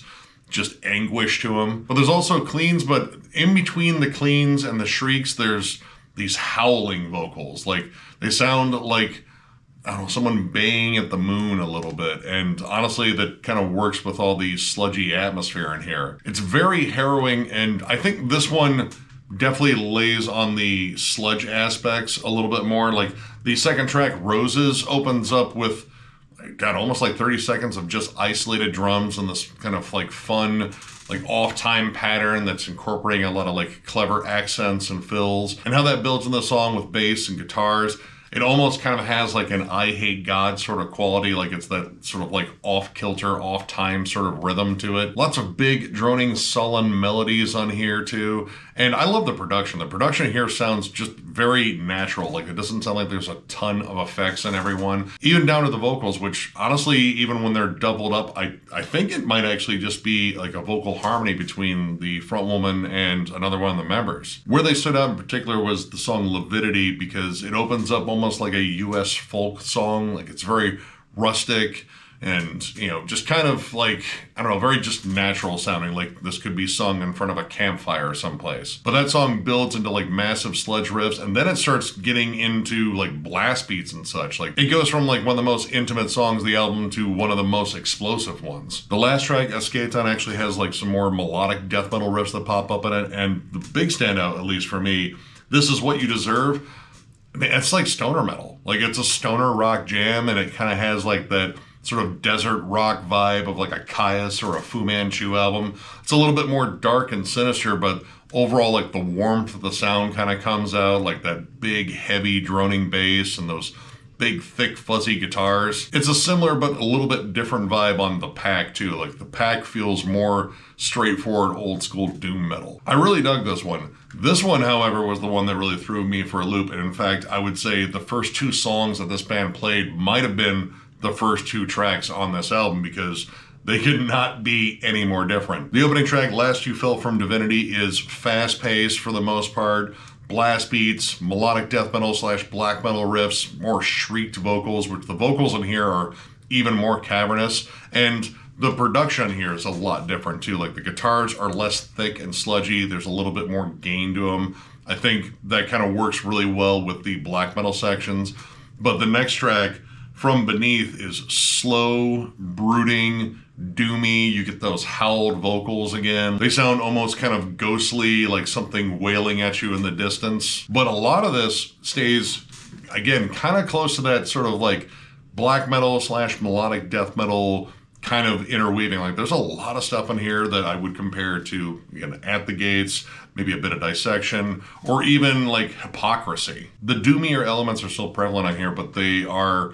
just anguish to them. But there's also cleans, but in between the cleans and the shrieks, there's these howling vocals. Like they sound like, I don't know, someone baying at the moon a little bit. And honestly, that kind of works with all the sludgy atmosphere in here. It's very harrowing, and I think this one definitely lays on the sludge aspects a little bit more. Like the second track, Roses, opens up with, God, almost like 30 seconds of just isolated drums and this kind of like fun, like off-time pattern that's incorporating a lot of like clever accents and fills. And how that builds in the song with bass and guitars, it almost kind of has like an I Hate God sort of quality. Like it's that sort of like off-kilter, off-time sort of rhythm to it. Lots of big, droning, sullen melodies on here too. And I love the production. The production here sounds just very natural. Like it doesn't sound like there's a ton of effects in everyone. Even down to the vocals, which honestly, even when they're doubled up, I think it might actually just be like a vocal harmony between the front woman and another one of the members. Where they stood out in particular was the song Lividity, because it opens up almost like a US folk song. Like it's very rustic and, you know, just kind of like, I don't know, very just natural sounding, like this could be sung in front of a campfire someplace. But that song builds into like massive sludge riffs, and then it starts getting into like blast beats and such. Like it goes from like one of the most intimate songs of the album to one of the most explosive ones. The last track, Eschaton, actually has like some more melodic death metal riffs that pop up in it, and the big standout, at least for me, This Is What You Deserve. I mean, it's like stoner metal. Like it's a stoner rock jam, and it kind of has like that sort of desert rock vibe of like a Caius or a Fu Manchu album. It's a little bit more dark and sinister, but overall like the warmth of the sound kind of comes out, like that big heavy droning bass and those big thick fuzzy guitars. It's a similar but a little bit different vibe on the Pack too. Like the Pack feels more straightforward old school doom metal. I really dug this one. This one, however, was the one that really threw me for a loop, and in fact I would say the first two songs that this band played might have been the first two tracks on this album, because They could not be any more different. The opening track, Last You Fell From Divinity, is fast-paced for the most part. Blast beats, melodic death metal / black metal riffs, more shrieked vocals, which the vocals in here are even more cavernous. And the production here is a lot different too. Like the guitars are less thick and sludgy. There's a little bit more gain to them. I think that kind of works really well with the black metal sections. But the next track, From Beneath, is slow, brooding, doomy. You get those howled vocals again. They sound almost kind of ghostly, like something wailing at you in the distance. But a lot of this stays, again, kind of close to that sort of like black metal / melodic death metal kind of interweaving. Like there's a lot of stuff in here that I would compare to, again, At the Gates, maybe a bit of Dissection, or even like Hypocrisy. The doomier elements are still prevalent on here, but they are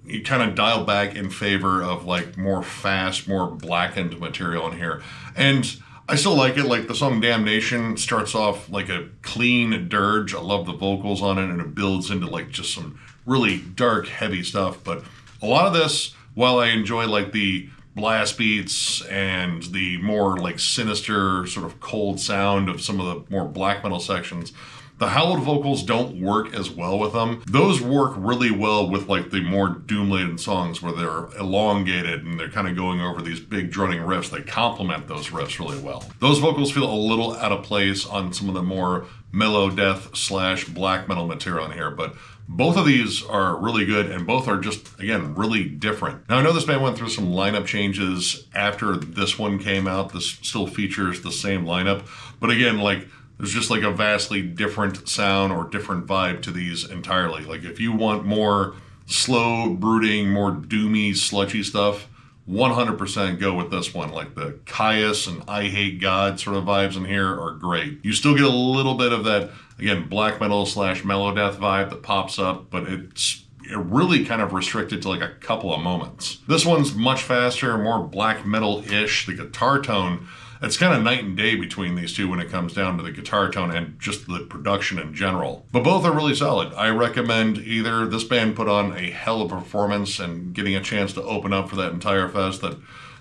you kind of dial back in favor of like more fast, more blackened material in here. And I still like it. Like the song Damnation starts off like a clean dirge. I love the vocals on it, and it builds into like just some really dark, heavy stuff. But a lot of this, while I enjoy like the blast beats and the more like sinister sort of cold sound of some of the more black metal sections, the howled vocals don't work as well with them. Those work really well with like the more doom-laden songs where they're elongated and they're kind of going over these big droning riffs. They complement those riffs really well. Those vocals feel a little out of place on some of the more mellow death / black metal material in here, but both of these are really good, and both are just, again, really different. Now, I know this band went through some lineup changes after this one came out. This still features the same lineup, but again, like, there's just like a vastly different sound or different vibe to these entirely. Like, if you want more slow, brooding, more doomy, sludgy stuff, 100% go with this one. Like the Caius and I Hate God sort of vibes in here are great. You still get a little bit of that, again, black metal / mellow death vibe that pops up, but it's really kind of restricted to like a couple of moments. This one's much faster, more black metal-ish. The guitar tone, it's kind of night and day between these two when it comes down to the guitar tone and just the production in general. But both are really solid. I recommend either. This band put on a hell of a performance, and getting a chance to open up for that entire fest, that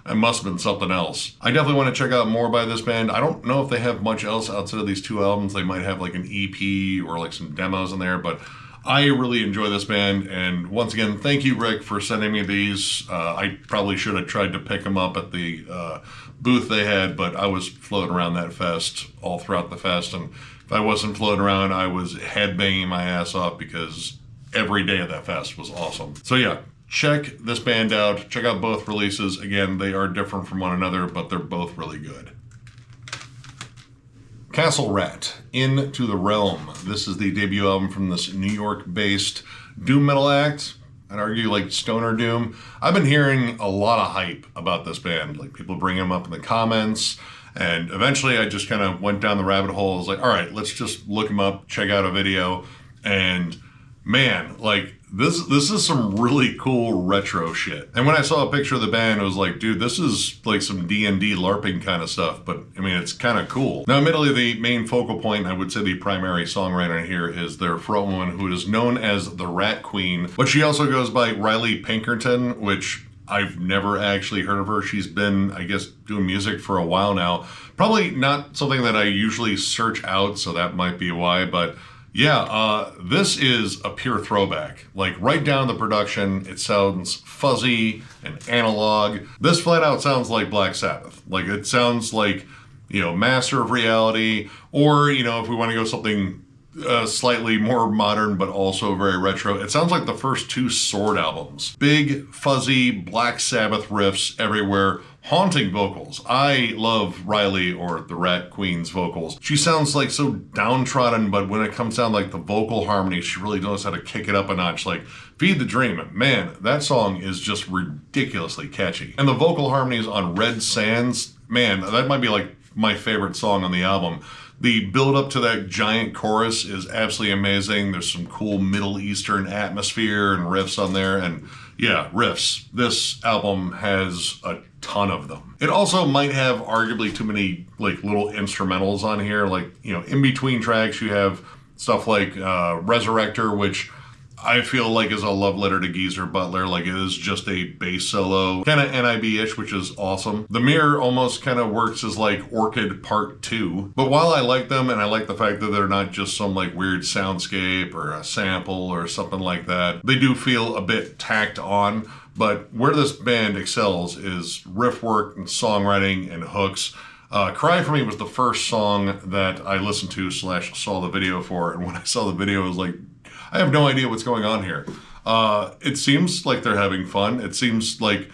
it must have been something else. I definitely want to check out more by this band. I don't know if they have much else outside of these two albums. They might have like an EP or like some demos in there, but I really enjoy this band. And once again, thank you, Rick, for sending me these. I probably should have tried to pick them up at the booth they had, but I was floating around that fest all throughout the fest. And if I wasn't floating around, I was headbanging my ass off because every day of that fest was awesome. So yeah, check this band out. Check out both releases. Again, they are different from one another, but they're both really good. Castle Rat, Into the Realm. This is the debut album from this New York-based doom metal act. I'd argue like stoner doom. I've been hearing a lot of hype about this band. Like people bring them up in the comments, and eventually I just kind of went down the rabbit hole. I was like, all right, let's just look them up, check out a video, and man, like this is some really cool retro shit. And when I saw a picture of the band, I was like, dude, this is like some D&D LARPing kind of stuff, but I mean, it's kind of cool. Now, admittedly, the main focal point, I would say the primary songwriter here, is their frontwoman, who is known as the Rat Queen, but she also goes by Riley Pinkerton, which I've never actually heard of her. She's been, I guess, doing music for a while now. Probably not something that I usually search out, so that might be why, but yeah, this is a pure throwback. Like right down the production, it sounds fuzzy and analog. This flat out sounds like Black Sabbath. Like it sounds like, you know, Master of Reality, or, you know, if we want to go something slightly more modern but also very retro, it sounds like the first two Sword albums. Big, fuzzy, Black Sabbath riffs everywhere. Haunting vocals. I love Riley, or the Rat Queen's vocals. She sounds like so downtrodden, but when it comes down like the vocal harmony, she really knows how to kick it up a notch. Like Feed the Dream, man, that song is just ridiculously catchy. And the vocal harmonies on Red Sands, man, that might be like my favorite song on the album. The build up to that giant chorus is absolutely amazing. There's some cool Middle Eastern atmosphere and riffs on there, and yeah, riffs. This album has a ton of them. It also might have arguably too many like little instrumentals on here. Like, you know, in between tracks you have stuff like Resurrector, which I feel like is a love letter to Geezer Butler. Like it is just a bass solo, kind of NIB-ish, which is awesome. The Mirror almost kind of works as like Orchid Part 2. But while I like them and I like the fact that they're not just some like weird soundscape or a sample or something like that, they do feel a bit tacked on. But where this band excels is riff work and songwriting and hooks. Cry For Me was the first song that I listened to / saw the video for. And when I saw the video, I was like, I have no idea what's going on here. It seems like they're having fun. It seems like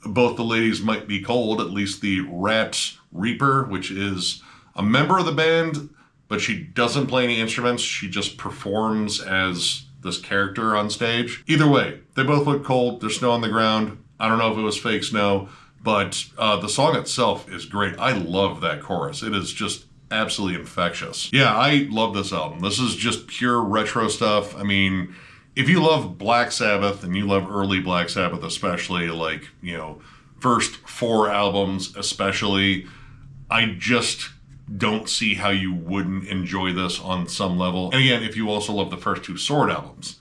both the ladies might be cold, at least the Rat Reaper, which is a member of the band, but she doesn't play any instruments. She just performs as this character on stage. Either way, they both look cold. There's snow on the ground. I don't know if it was fake snow, but the song itself is great. I love that chorus. It is just absolutely infectious. Yeah, I love this album. This is just pure retro stuff. I mean, if you love Black Sabbath and you love early Black Sabbath especially, like, you know, first 4 albums especially, I just don't see how you wouldn't enjoy this on some level. And again, if you also love the first 2 Sword albums,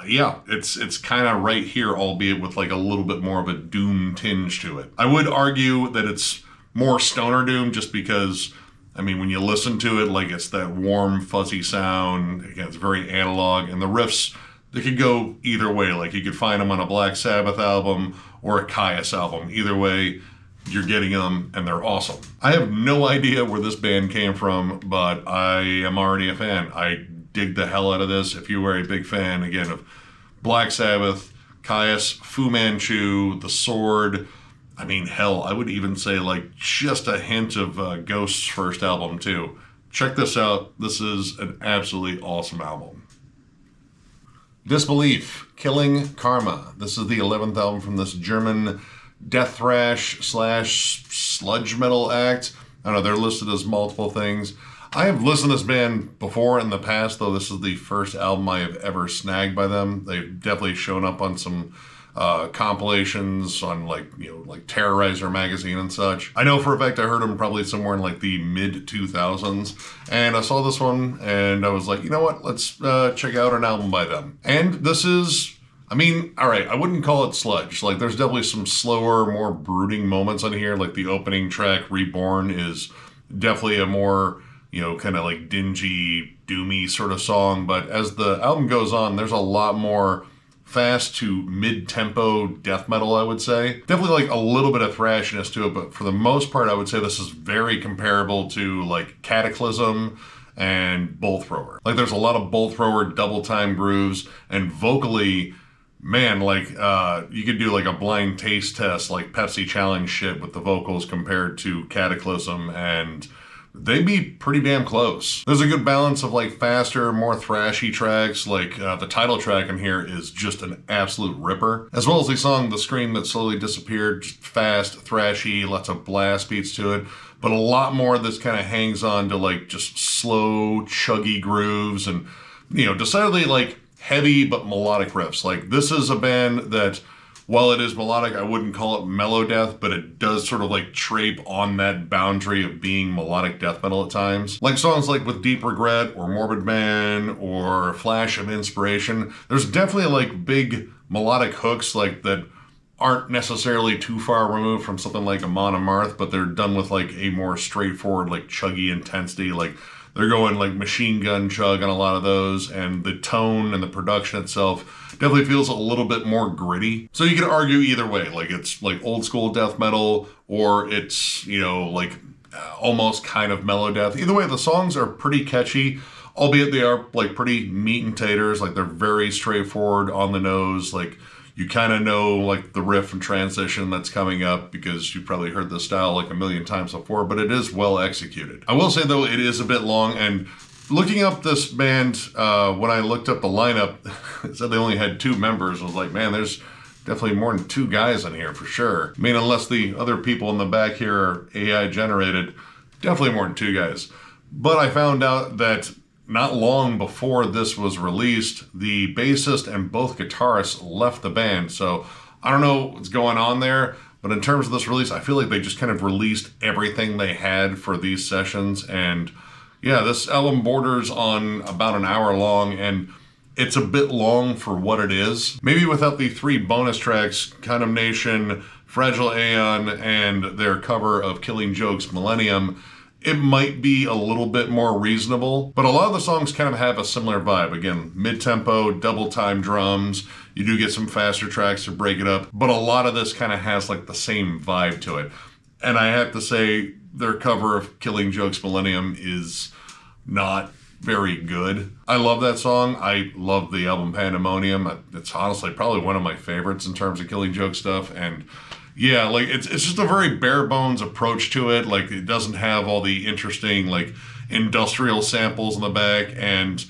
yeah, it's kind of right here, albeit with like a little bit more of a doom tinge to it. I would argue that it's more stoner doom just because, I mean, when you listen to it, like it's that warm, fuzzy sound. Again, it's very analog, and the riffs, they could go either way. Like you could find them on a Black Sabbath album or a Caius album. Either way, you're getting them, and they're awesome. I have no idea where this band came from, but I am already a fan. I dig the hell out of this. If you were a big fan, again, of Black Sabbath, Caius, Fu Manchu, The Sword, I mean, hell, I would even say like just a hint of Ghost's first album too. Check this out. This is an absolutely awesome album. Disbelief, Killing Karma. This is the 11th album from this German death thrash / sludge metal act. I don't know, they're listed as multiple things. I have listened to this band before in the past, though this is the first album I have ever snagged by them. They've definitely shown up on some compilations on like, you know, like Terrorizer magazine and such. I know for a fact I heard them probably somewhere in like the mid 2000s, and I saw this one and I was like, you know what, let's check out an album by them. And this is, I mean, all right, I wouldn't call it sludge. Like there's definitely some slower, more brooding moments on here. Like the opening track, Reborn, is definitely a more, you know, kind of like dingy, doomy sort of song. But as the album goes on, there's a lot more fast to mid-tempo death metal, I would say. Definitely like a little bit of thrashiness to it, but for the most part, I would say this is very comparable to like Cataclysm and Bolt Thrower. Like there's a lot of Bolt Thrower double time grooves, and vocally, man, like you could do like a blind taste test, like Pepsi Challenge shit with the vocals compared to Cataclysm, and they'd be pretty damn close. There's a good balance of like faster, more thrashy tracks. Like the title track in here is just an absolute ripper. As well as the song The Scream That Slowly Disappeared, just fast, thrashy, lots of blast beats to it. But a lot more of this kind of hangs on to like just slow, chuggy grooves and, you know, decidedly like heavy but melodic riffs. Like this is a band that, while it is melodic, I wouldn't call it mellow death, but it does sort of like trape on that boundary of being melodic death metal at times. Like songs like With Deep Regret or Morbid Man or Flash of Inspiration, there's definitely like big melodic hooks like that aren't necessarily too far removed from something like Amon Amarth, but they're done with like a more straightforward, like chuggy intensity. Like they're going like machine gun chug on a lot of those, and the tone and the production itself definitely feels a little bit more gritty. So you can argue either way, like it's like old school death metal or it's, you know, like almost kind of mellow death. Either way, the songs are pretty catchy, albeit they are like pretty meat and taters. Like they're very straightforward, on the nose. Like you kind of know like the riff and transition that's coming up because you've probably heard this style like a million times before, but it is well executed. I will say though, it is a bit long, and looking up this band, when I looked up the lineup, it said they only had 2 members. I was like, man, there's definitely more than 2 guys in here for sure. I mean, unless the other people in the back here are AI generated, definitely more than 2 guys. But I found out that not long before this was released, the bassist and both guitarists left the band. So I don't know what's going on there, but in terms of this release, I feel like they just kind of released everything they had for these sessions. And yeah, this album borders on about an hour long, and It's a bit long for what it is. Maybe without the 3 bonus tracks, Condemnation, Fragile Aeon, and their cover of Killing Joke's Millennium, it might be a little bit more reasonable, but a lot of the songs kind of have a similar vibe. Again, mid-tempo, double-time drums. You do get some faster tracks to break it up, but a lot of this kind of has like the same vibe to it. And I have to say, their cover of Killing Joke's Millennium is not very good. I love that song. I love the album Pandemonium. It's honestly probably one of my favorites in terms of Killing Joke stuff, and yeah, like it's just a very bare bones approach to it. Like it doesn't have all the interesting like industrial samples in the back, and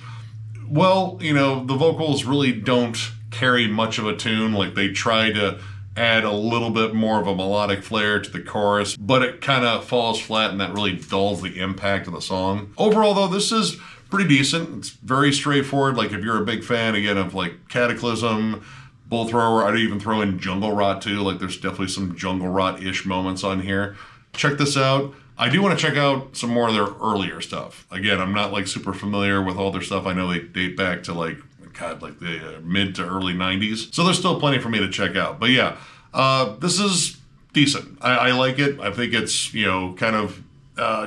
well, you know, the vocals really don't carry much of a tune. Like they try to add a little bit more of a melodic flair to the chorus, but it kind of falls flat and that really dulls the impact of the song. Overall though, this is pretty decent. It's very straightforward. Like if you're a big fan again of like Cataclysm, Bull Thrower, I'd even throw in Jungle Rot too. Like there's definitely some Jungle Rot-ish moments on here. Check this out. I do want to check out some more of their earlier stuff. Again, I'm not like super familiar with all their stuff. I know they date back to like, God, like the mid to early 90s. So there's still plenty for me to check out. But yeah, this is decent. I like it. I think it's, you know, kind of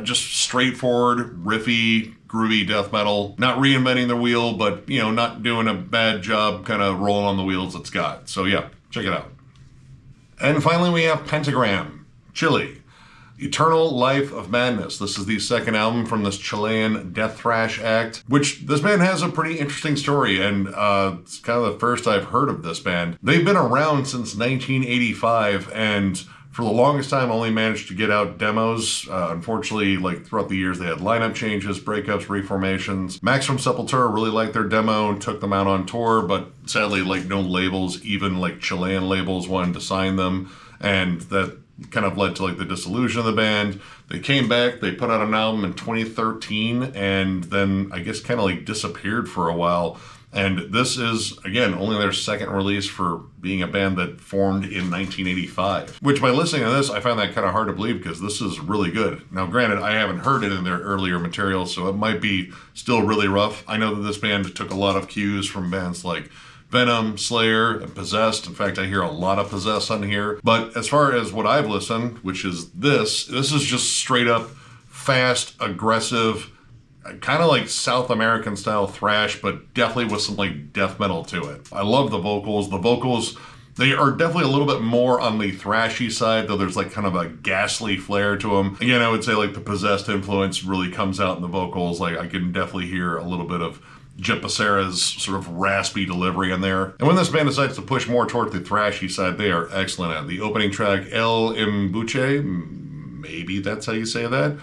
just straightforward, riffy, groovy death metal. Not reinventing the wheel, but, you know, not doing a bad job kind of rolling on the wheels it's got. So yeah, check it out. And finally we have Pentagram Chile, Eternal Life of Madness. This is the second album from this Chilean death thrash act, which this band has a pretty interesting story, and it's kind of the first I've heard of this band. They've been around since 1985, and for the longest time only managed to get out demos. Unfortunately, like throughout the years, they had lineup changes, breakups, reformations. Max from Sepultura really liked their demo and took them out on tour, but sadly, like no labels, even like Chilean labels, wanted to sign them, and that kind of led to like the dissolution of the band. They came back, they put out an album in 2013, and then I guess kind of like disappeared for a while. And this is, again, only their second release for being a band that formed in 1985. Which by listening to this, I find that kind of hard to believe because this is really good. Now granted, I haven't heard it in their earlier material, so it might be still really rough. I know that this band took a lot of cues from bands like Venom, Slayer, and Possessed. In fact, I hear a lot of Possessed on here. But as far as what I've listened, which is this is just straight up fast, aggressive, kind of like South American style thrash, but definitely with some like death metal to it. I love the vocals. The vocals, they are definitely a little bit more on the thrashy side, though there's like kind of a ghastly flair to them. Again, I would say like the Possessed influence really comes out in the vocals. Like I can definitely hear a little bit of Jet Becerra's sort of raspy delivery in there. And when this band decides to push more toward the thrashy side, they are excellent at it. The opening track, El Embuche, maybe that's how you say that.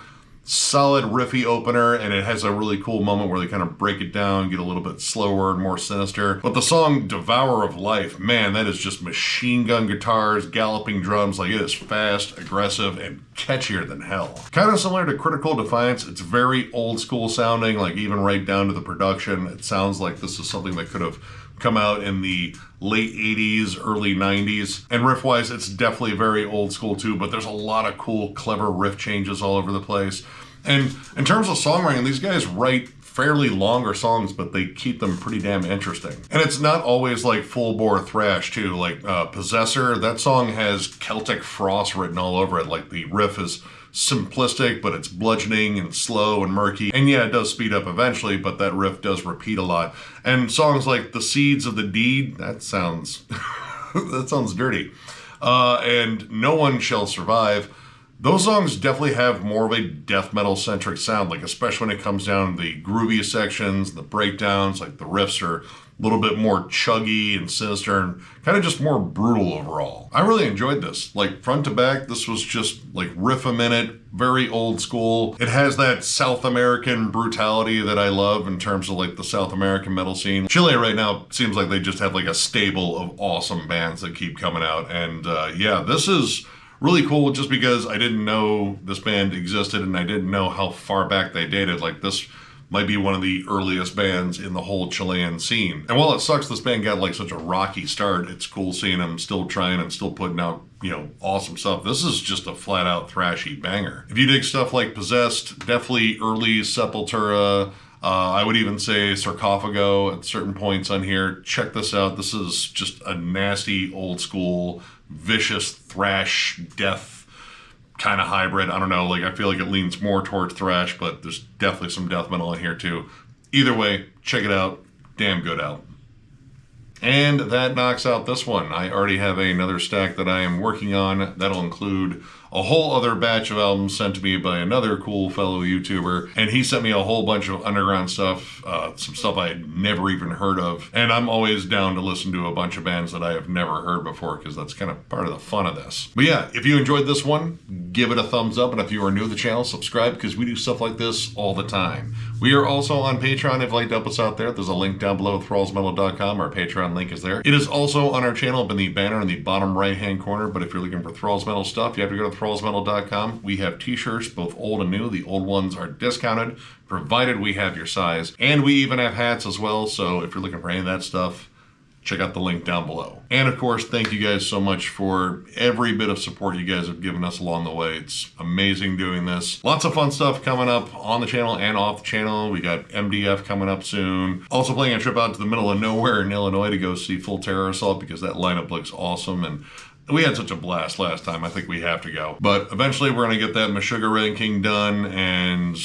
Solid riffy opener, and it has a really cool moment where they kind of break it down, get a little bit slower and more sinister. But the song Devour of Life, man, that is just machine gun guitars, galloping drums. Like it is fast, aggressive, and catchier than hell. Kind of similar to Critical Defiance. It's very old school sounding, like even right down to the production. It sounds like this is something that could have come out in the late 80s, early 90s. And riff-wise, it's definitely very old school too, but there's a lot of cool, clever riff changes all over the place. And in terms of songwriting, these guys write fairly longer songs, but they keep them pretty damn interesting. And it's not always like full-bore thrash too. Like Possessor, that song has Celtic frost written all over it. Like the riff is simplistic, but it's bludgeoning and slow and murky. And yeah, it does speed up eventually, but that riff does repeat a lot. And songs like The Seeds of the Deed, that sounds that sounds dirty. And No One Shall Survive. Those songs definitely have more of a death metal centric sound, like especially when it comes down to the groovy sections, the breakdowns, like the riffs are a little bit more chuggy and sinister and kind of just more brutal overall. I really enjoyed this. Like front to back, this was just like riff a minute, very old school. It has that South American brutality that I love in terms of like the South American metal scene. Chile right now seems like they just have like a stable of awesome bands that keep coming out. And yeah, this is really cool just because I didn't know this band existed and I didn't know how far back they dated. Like this might be one of the earliest bands in the whole Chilean scene. And while it sucks this band got like such a rocky start, it's cool seeing them still trying and still putting out, you know, awesome stuff. This is just a flat out thrashy banger. If you dig stuff like Possessed, definitely early Sepultura, I would even say Sarcophago at certain points on here. Check this out. This is just a nasty, old school, vicious thrash death kind of hybrid. I don't know, like I feel like it leans more towards thrash, but there's definitely some death metal in here too. Either way, check it out. Damn good out. And that knocks out this one. I already have another stack that I am working on. That'll include a whole other batch of albums sent to me by another cool fellow YouTuber. And he sent me a whole bunch of underground stuff, some stuff I had never even heard of. And I'm always down to listen to a bunch of bands that I have never heard before, because that's kind of part of the fun of this. But yeah, if you enjoyed this one, give it a thumbs up. And if you are new to the channel, subscribe, because we do stuff like this all the time. We are also on Patreon if you'd like to help us out there. There's a link down below, thrallsmetal.com. Our Patreon link is there. It is also on our channel up in the banner in the bottom right-hand corner. But if you're looking for Thralls Metal stuff, you have to go to thrallsmetal.com. We have t-shirts, both old and new. The old ones are discounted, provided we have your size. And we even have hats as well. So if you're looking for any of that stuff, check out the link down below. And of course, thank you guys so much for every bit of support you guys have given us along the way. It's amazing doing this. Lots of fun stuff coming up on the channel and off the channel. We got MDF coming up soon. Also planning a trip out to the middle of nowhere in Illinois to go see Full Terror Assault, because that lineup looks awesome. And we had such a blast last time. I think we have to go. But eventually we're going to get that Meshuggah ranking done, and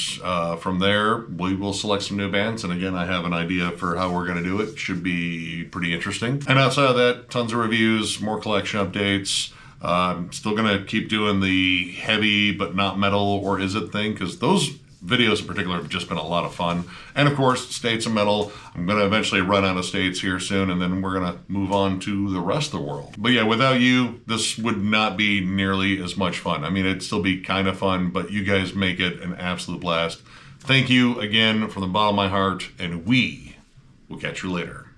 from there we will select some new bands. And again, I have an idea for how we're going to do it. Should be pretty interesting. And outside of that, tons of reviews, more collection updates. I'm still going to keep doing the heavy but not metal or is it thing, because those videos in particular have just been a lot of fun. And of course, states of metal. I'm going to eventually run out of states here soon, and then we're going to move on to the rest of the world. But yeah, without you, this would not be nearly as much fun. I mean, it'd still be kind of fun, but you guys make it an absolute blast. Thank you again from the bottom of my heart, and we will catch you later.